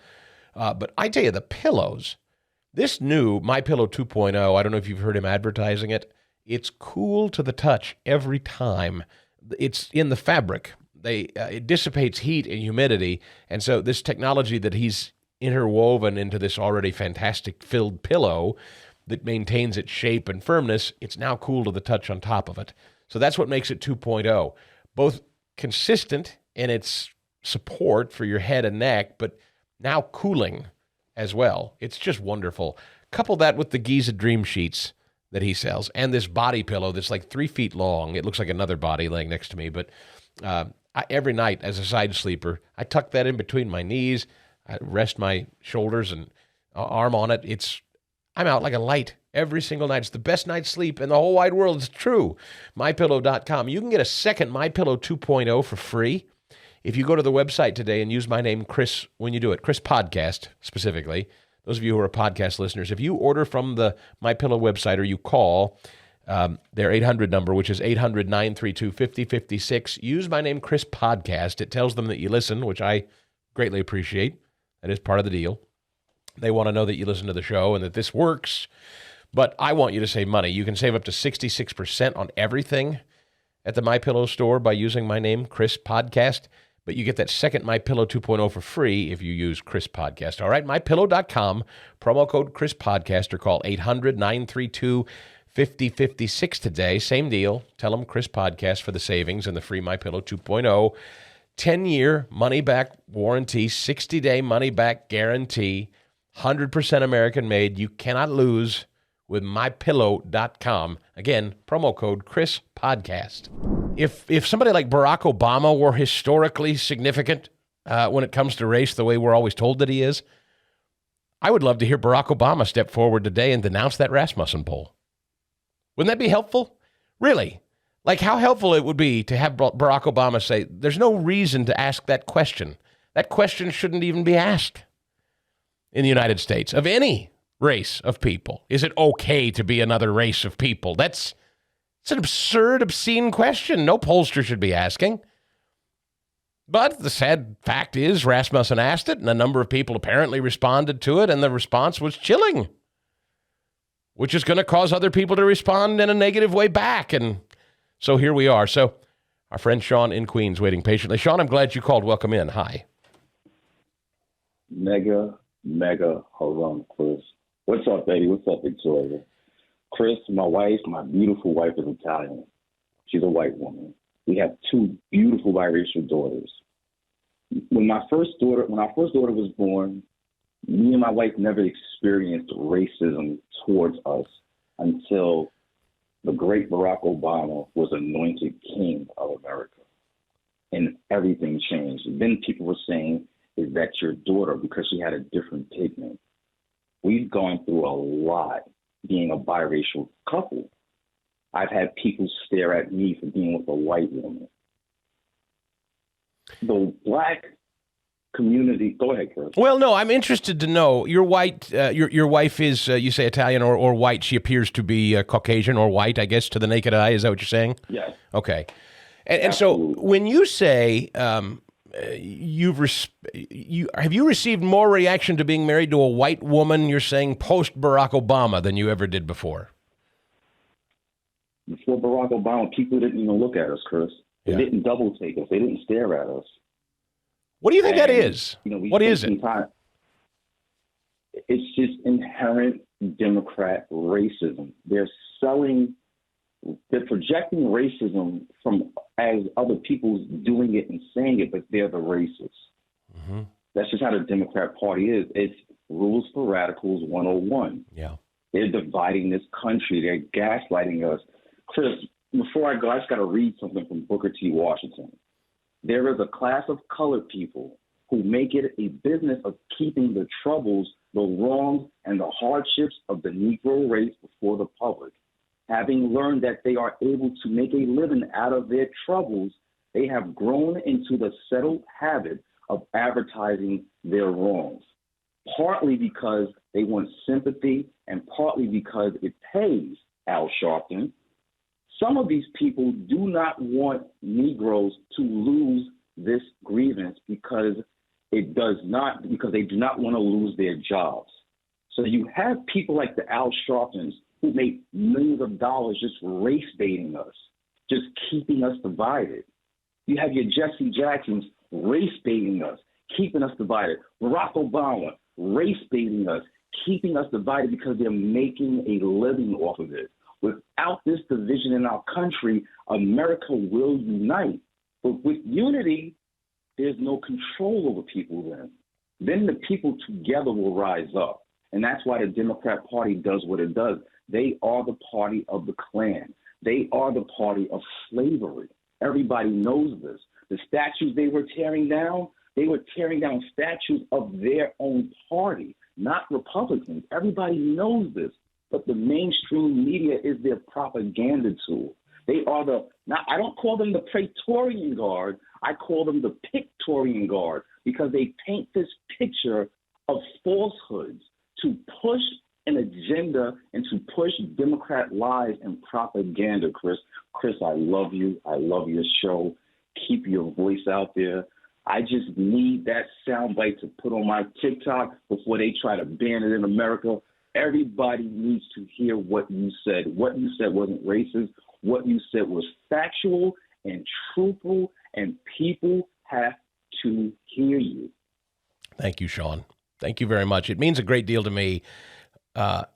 But I tell you, the pillows, this new MyPillow 2.0, I don't know if you've heard him advertising it. It's cool to the touch every time. It's in the fabric. It dissipates heat and humidity. And so this technology that he's interwoven into this already fantastic filled pillow that maintains its shape and firmness, it's now cool to the touch on top of it. So that's what makes it 2.0. Both consistent in its support for your head and neck, but now cooling as well. It's just wonderful. Couple that with the Giza Dream Sheets that he sells and this body pillow that's like 3 feet long. It looks like another body laying next to me, but every night as a side sleeper, I tuck that in between my knees. I rest my shoulders and arm on it. I'm out like a light every single night. It's the best night's sleep in the whole wide world. It's true. MyPillow.com. You can get a second MyPillow 2.0 for free if you go to the website today and use my name, Chris, when you do it. Chris Podcast, specifically. Those of you who are podcast listeners, if you order from the MyPillow website or you call their 800 number, which is 800-932-5056, use my name, Chris Podcast. It tells them that you listen, which I greatly appreciate. That is part of the deal. They want to know that you listen to the show and that this works. But I want you to save money. You can save up to 66% on everything at the MyPillow store by using my name, Chris Podcast. But you get that second MyPillow 2.0 for free if you use Chris Podcast. All right, MyPillow.com, promo code Chris Podcast, or call 800-932-5056 today. Same deal. Tell them Chris Podcast for the savings and the free MyPillow 2.0. 10-year money-back warranty, 60-day money-back guarantee. 100% American made. You cannot lose with MyPillow.com. Again, promo code Chris Podcast. If somebody like Barack Obama were historically significant when it comes to race, the way we're always told that he is, I would love to hear Barack Obama step forward today and denounce that Rasmussen poll. Wouldn't that be helpful? Really? Like how helpful it would be to have Barack Obama say, there's no reason to ask that question. That question shouldn't even be asked in the United States of any race of people. Is it okay to be another race of people? It's an absurd, obscene question. No pollster should be asking. But the sad fact is Rasmussen asked it, and a number of people apparently responded to it, and the response was chilling, which is going to cause other people to respond in a negative way back. And so here we are. So Our friend Sean in Queens waiting patiently. Sean, I'm glad you called. Welcome in. Hi. Mega haram, Chris. What's up, baby? What's up, Victoria? Chris, my beautiful wife is Italian. She's a white woman. We have two beautiful biracial daughters. When our first daughter was born, me and my wife never experienced racism towards us until the great Barack Obama was anointed king of America. And everything changed. And then people were saying, is that your daughter because she had a different pigment? We've gone through a lot being a biracial couple. I've had people stare at me for being with a white woman. The black community. Go ahead, Chris. Well, no, I'm interested to know. You're white. Your wife is, you say Italian or white. She appears to be Caucasian or white, I guess, to the naked eye. Is that what you're saying? Yes. Okay. And so when you say have you received more reaction to being married to a white woman, you're saying post Barack Obama, than you ever did before? Before Barack Obama, people didn't even look at us, Chris. They didn't double take us. They didn't stare at us. What do you think that is? What is it? It's just inherent Democrat racism. They're projecting racism from as other people's doing it and saying it, but they're the racists. Mm-hmm. That's just how the Democrat Party is. It's rules for radicals 101. Yeah. They're dividing this country. They're gaslighting us. Chris, before I go, I just got to read something from Booker T. Washington. There is a class of colored people who make it a business of keeping the troubles, the wrongs, and the hardships of the Negro race before the public. Having learned that they are able to make a living out of their troubles, they have grown into the settled habit of advertising their wrongs, partly because they want sympathy and partly because it pays, Al Sharpton. Some of these people do not want Negroes to lose this grievance because they do not want to lose their jobs. So you have people like the Al Sharptons who make millions of dollars just race baiting us, just keeping us divided. You have your Jesse Jacksons race baiting us, keeping us divided. Barack Obama race baiting us, keeping us divided because they're making a living off of it. Without this division in our country, America will unite. But with unity, there's no control over people then. Then the people together will rise up. And that's why the Democrat Party does what it does. They are the party of the Klan. They are the party of slavery. Everybody knows this. The statues they were tearing down statues of their own party, not Republicans. Everybody knows this. But the mainstream media is their propaganda tool. They are I don't call them the Praetorian Guard. I call them the Pictorian Guard because they paint this picture of falsehoods to push an agenda and to push Democrat lies and propaganda, Chris. Chris, I love you. I love your show. Keep your voice out there. I just need that soundbite to put on my TikTok before they try to ban it in America. Everybody needs to hear what you said. What you said wasn't racist. What you said was factual and truthful, and people have to hear you. Thank you, Sean. Thank you very much. It means a great deal to me,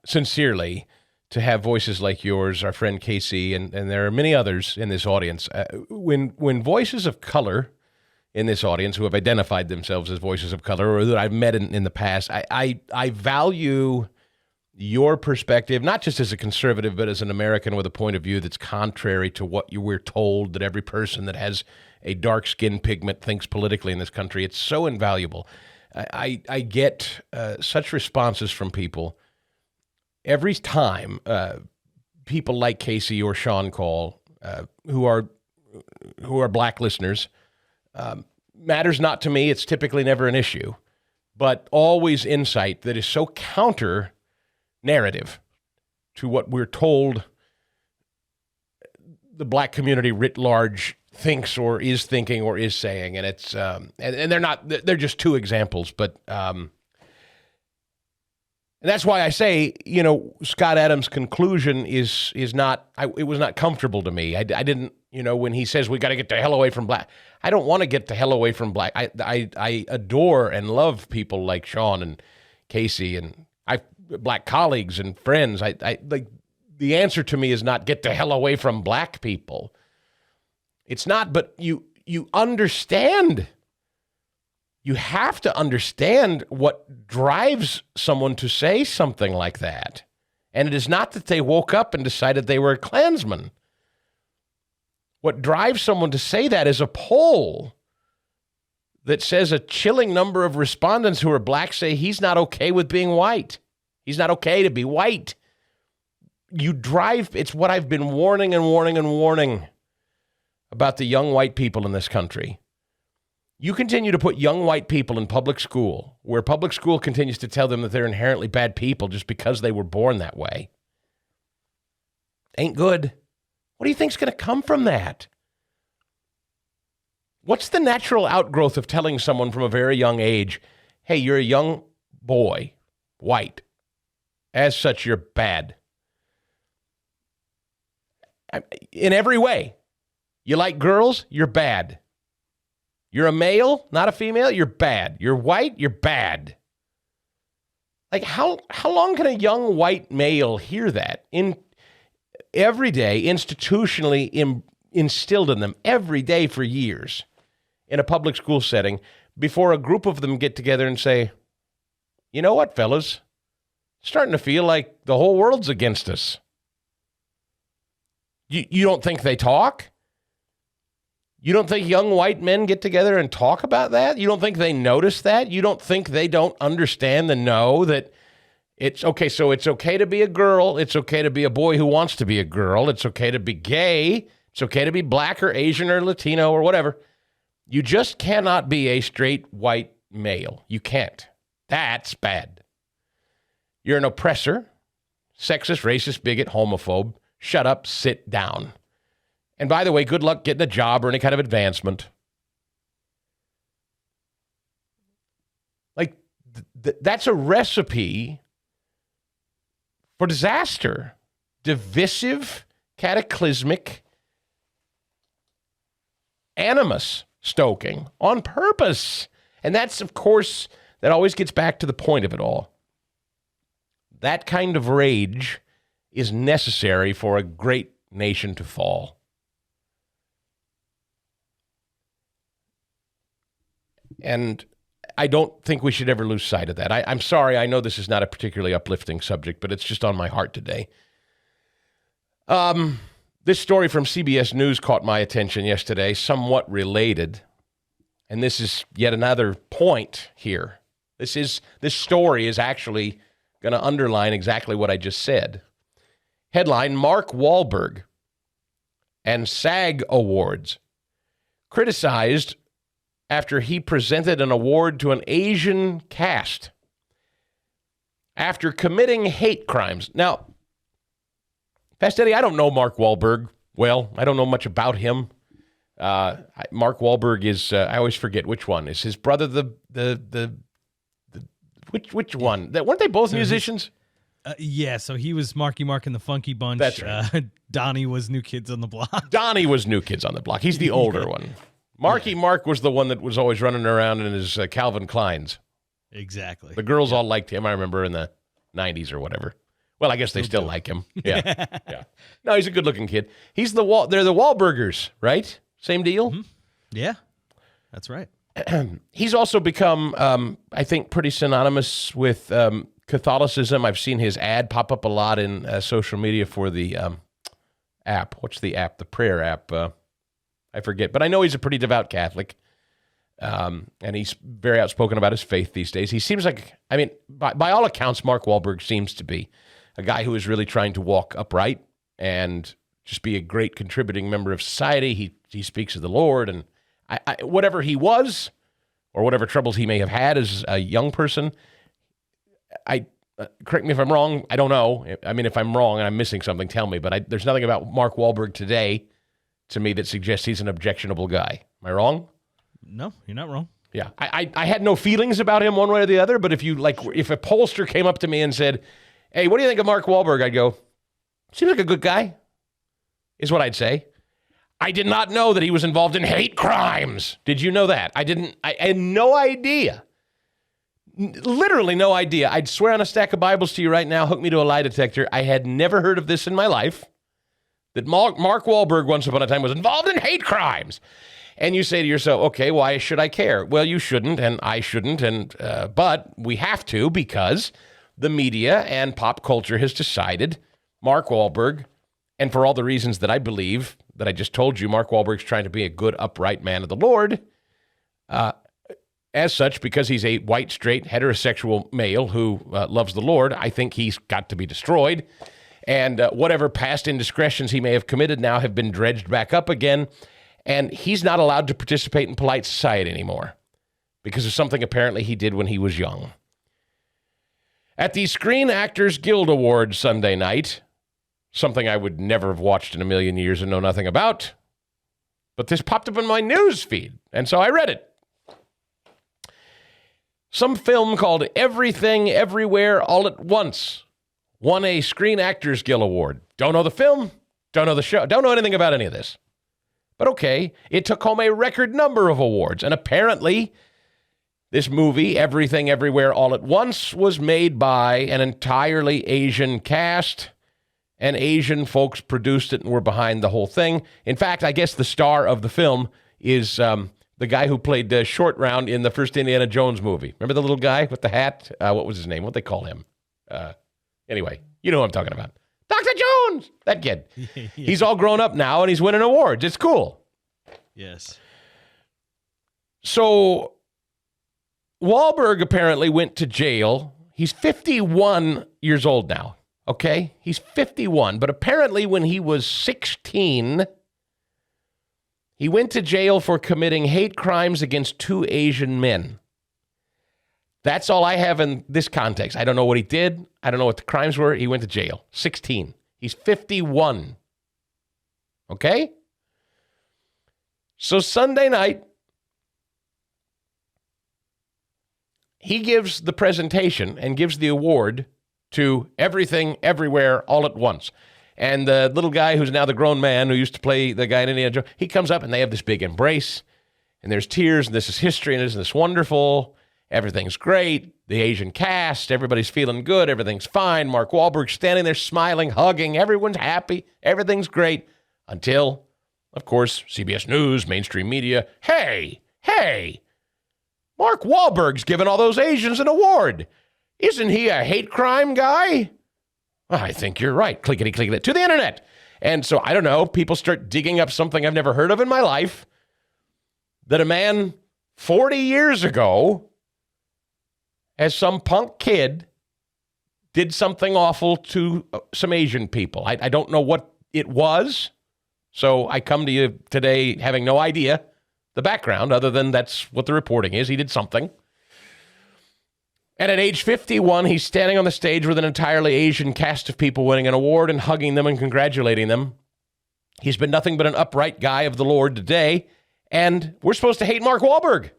sincerely, to have voices like yours, our friend Casey, and there are many others in this audience. When voices of color in this audience who have identified themselves as voices of color or that I've met in the past, I value your perspective, not just as a conservative, but as an American with a point of view that's contrary to what we're told that every person that has a dark skin pigment thinks politically in this country. It's so invaluable. I get such responses from people every time people like Casey or Sean call, who are black listeners. Matters not to me. It's typically never an issue, but always insight that is so counter narrative to what we're told the black community writ large thinks or is thinking or is saying. And it's and they're just two examples, but and that's why I say, Scott Adams' conclusion is not, it was not comfortable to me. I didn't when he says we got to get the hell away from black. I don't want to get the hell away from black. I adore and love people like Sean and Casey and black colleagues and friends. I like the answer to me is not get the hell away from black people. It's not, but you understand. You have to understand what drives someone to say something like that. And it is not that they woke up and decided they were a Klansman. What drives someone to say that is a poll that says a chilling number of respondents who are black say he's not okay with being white. He's not okay to be white. It's what I've been warning about the young white people in this country. You continue to put young white people in public school, where public school continues to tell them that they're inherently bad people just because they were born that way. Ain't good. What do you think's going to come from that? What's the natural outgrowth of telling someone from a very young age, hey, you're a young boy, white. As such, you're bad. In every way. You like girls? You're bad. You're a male, not a female? You're bad. You're white? You're bad. Like, how long can a young white male hear that? Every day, institutionally instilled in them, every day for years, in a public school setting, before a group of them get together and say, you know what, fellas? Starting to feel like the whole world's against us. You don't think they talk? You don't think young white men get together and talk about that? You don't think they notice that? You don't think they don't understand and know that it's okay? So it's okay to be a girl. It's okay to be a boy who wants to be a girl. It's okay to be gay. It's okay to be black or Asian or Latino or whatever. You just cannot be a straight white male. You can't. That's bad. You're an oppressor, sexist, racist, bigot, homophobe. Shut up, sit down. And by the way, good luck getting a job or any kind of advancement. Like, that's a recipe for disaster. Divisive, cataclysmic, animus stoking on purpose. And that's, of course, that always gets back to the point of it all. That kind of rage is necessary for a great nation to fall. And I don't think we should ever lose sight of that. I'm sorry, I know this is not a particularly uplifting subject, but it's just on my heart today. This story from CBS News caught my attention yesterday, somewhat related. And this is yet another point here. This story is actually going to underline exactly what I just said. Headline, Mark Wahlberg and SAG Awards criticized after he presented an award to an Asian cast after committing hate crimes. Now, Fast Eddie, I don't know Mark Wahlberg well. I don't know much about him. Mark Wahlberg is, I always forget which one. Is his brother which one? Weren't they both musicians? Yeah, so he was Marky Mark and the Funky Bunch. That's right. Donnie was New Kids on the Block. Donnie was New Kids on the Block. He's the older one. Marky Mark was the one that was always running around in his Calvin Kleins. Exactly. The girls all liked him, I remember, in the 90s or whatever. Well, I guess they still like him. Yeah. Yeah. No, he's a good-looking kid. They're the Wahlburgers, right? Same deal? Mm-hmm. Yeah, that's right. He's also become, I think, pretty synonymous with Catholicism. I've seen his ad pop up a lot in social media for the app. What's the app? The prayer app. I forget. But I know he's a pretty devout Catholic. And he's very outspoken about his faith these days. He seems like, I mean, by all accounts, Mark Wahlberg seems to be a guy who is really trying to walk upright and just be a great contributing member of society. He speaks of the Lord, and whatever he was or whatever troubles he may have had as a young person, correct me if I'm wrong, I don't know. I mean, if I'm wrong and I'm missing something, tell me. But there's nothing about Mark Wahlberg today to me that suggests he's an objectionable guy. Am I wrong? No, you're not wrong. Yeah, I had no feelings about him one way or the other, but if a pollster came up to me and said, hey, what do you think of Mark Wahlberg? I'd go, seems like a good guy, is what I'd say. I did not know that he was involved in hate crimes. Did you know that? I had no idea. Literally no idea. I'd swear on a stack of Bibles to you right now, hook me to a lie detector. I had never heard of this in my life, that Mark Wahlberg once upon a time was involved in hate crimes. And you say to yourself, okay, why should I care? Well, you shouldn't, and I shouldn't, but we have to, because the media and pop culture has decided Mark Wahlberg, and for all the reasons that I believe, that I just told you, Mark Wahlberg's trying to be a good, upright man of the Lord, as such, because he's a white, straight, heterosexual male who loves the Lord, I think he's got to be destroyed. And whatever past indiscretions he may have committed now have been dredged back up again. And he's not allowed to participate in polite society anymore because of something apparently he did when he was young. At the Screen Actors Guild Awards Sunday night, something I would never have watched in a million years and know nothing about, but this popped up in my news feed, and so I read it. Some film called Everything Everywhere All at Once won a Screen Actors Guild Award. Don't know the film, don't know the show, don't know anything about any of this. But okay, it took home a record number of awards, and apparently this movie, Everything Everywhere All at Once, was made by an entirely Asian cast, and Asian folks produced it and were behind the whole thing. In fact, I guess the star of the film is the guy who played Short Round in the first Indiana Jones movie. Remember the little guy with the hat? What was his name? What'd they call him? Anyway, you know what I'm talking about. Dr. Jones! That kid. Yeah. He's all grown up now, and he's winning awards. It's cool. Yes. So Wahlberg apparently went to jail. He's 51 years old now, okay? He's 51, but apparently when he was 16, he went to jail for committing hate crimes against 2 Asian men. That's all I have in this context. I don't know what he did. I don't know what the crimes were. He went to jail. 16. He's 51. Okay? So Sunday night, he gives the presentation and gives the award to Everything, Everywhere, All at Once. And the little guy who's now the grown man who used to play the guy in Indiana Jones, he comes up and they have this big embrace. And there's tears, and this is history, and isn't this wonderful? Everything's great. The Asian cast, everybody's feeling good. Everything's fine. Mark Wahlberg standing there smiling, hugging. Everyone's happy. Everything's great. Until, of course, CBS News, mainstream media. Hey, Mark Wahlberg's giving all those Asians an award. Isn't he a hate crime guy? I think you're right. Clickety, clickety, to the internet. And so, I don't know, people start digging up something I've never heard of in my life, that a man 40 years ago, as some punk kid, did something awful to some Asian people. I don't know what it was, so I come to you today having no idea the background, other than that's what the reporting is. He did something. And at age 51, he's standing on the stage with an entirely Asian cast of people winning an award and hugging them and congratulating them. He's been nothing but an upright guy of the Lord today, and we're supposed to hate Mark Wahlberg.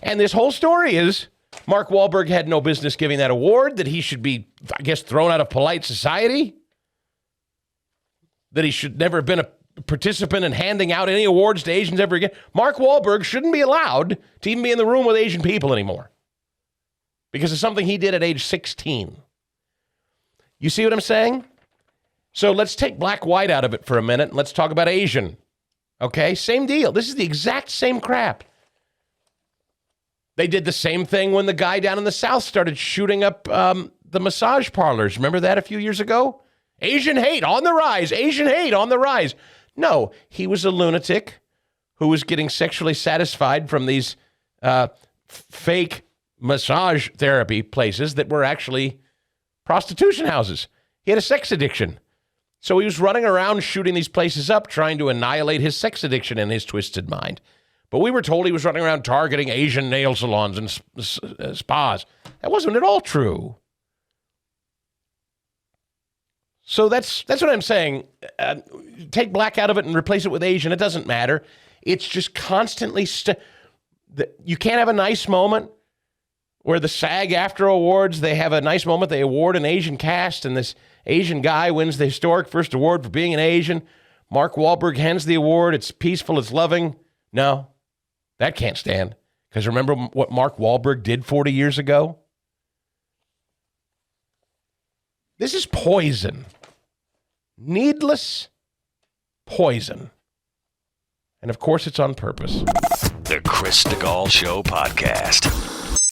And this whole story is Mark Wahlberg had no business giving that award, that he should be, I guess, thrown out of polite society, that he should never have been a participant in handing out any awards to Asians ever again. Mark Wahlberg shouldn't be allowed to even be in the room with Asian people anymore because of something he did at age 16. You see what I'm saying? So let's take black, white out of it for a minute, and let's talk about Asian. Okay? Same deal. This is the exact same crap. They did the same thing when the guy down in the South started shooting up the massage parlors. Remember that a few years ago? Asian hate on the rise. Asian hate on the rise. No, he was a lunatic who was getting sexually satisfied from these fake massage therapy places that were actually prostitution houses. He had a sex addiction. So he was running around shooting these places up, trying to annihilate his sex addiction in his twisted mind. But we were told he was running around targeting Asian nail salons and spas. That wasn't at all true. So that's what I'm saying. Take black out of it and replace it with Asian. It doesn't matter. It's just constantly... you can't have a nice moment where the SAG-AFTRA Awards, they have a nice moment. They award an Asian cast, and this Asian guy wins the historic first award for being an Asian. Mark Wahlberg hands the award. It's peaceful. It's loving. No, that can't stand. Because remember what Mark Wahlberg did 40 years ago? This is poison. Needless poison. And of course, it's on purpose. The Chris Stigall Show podcast.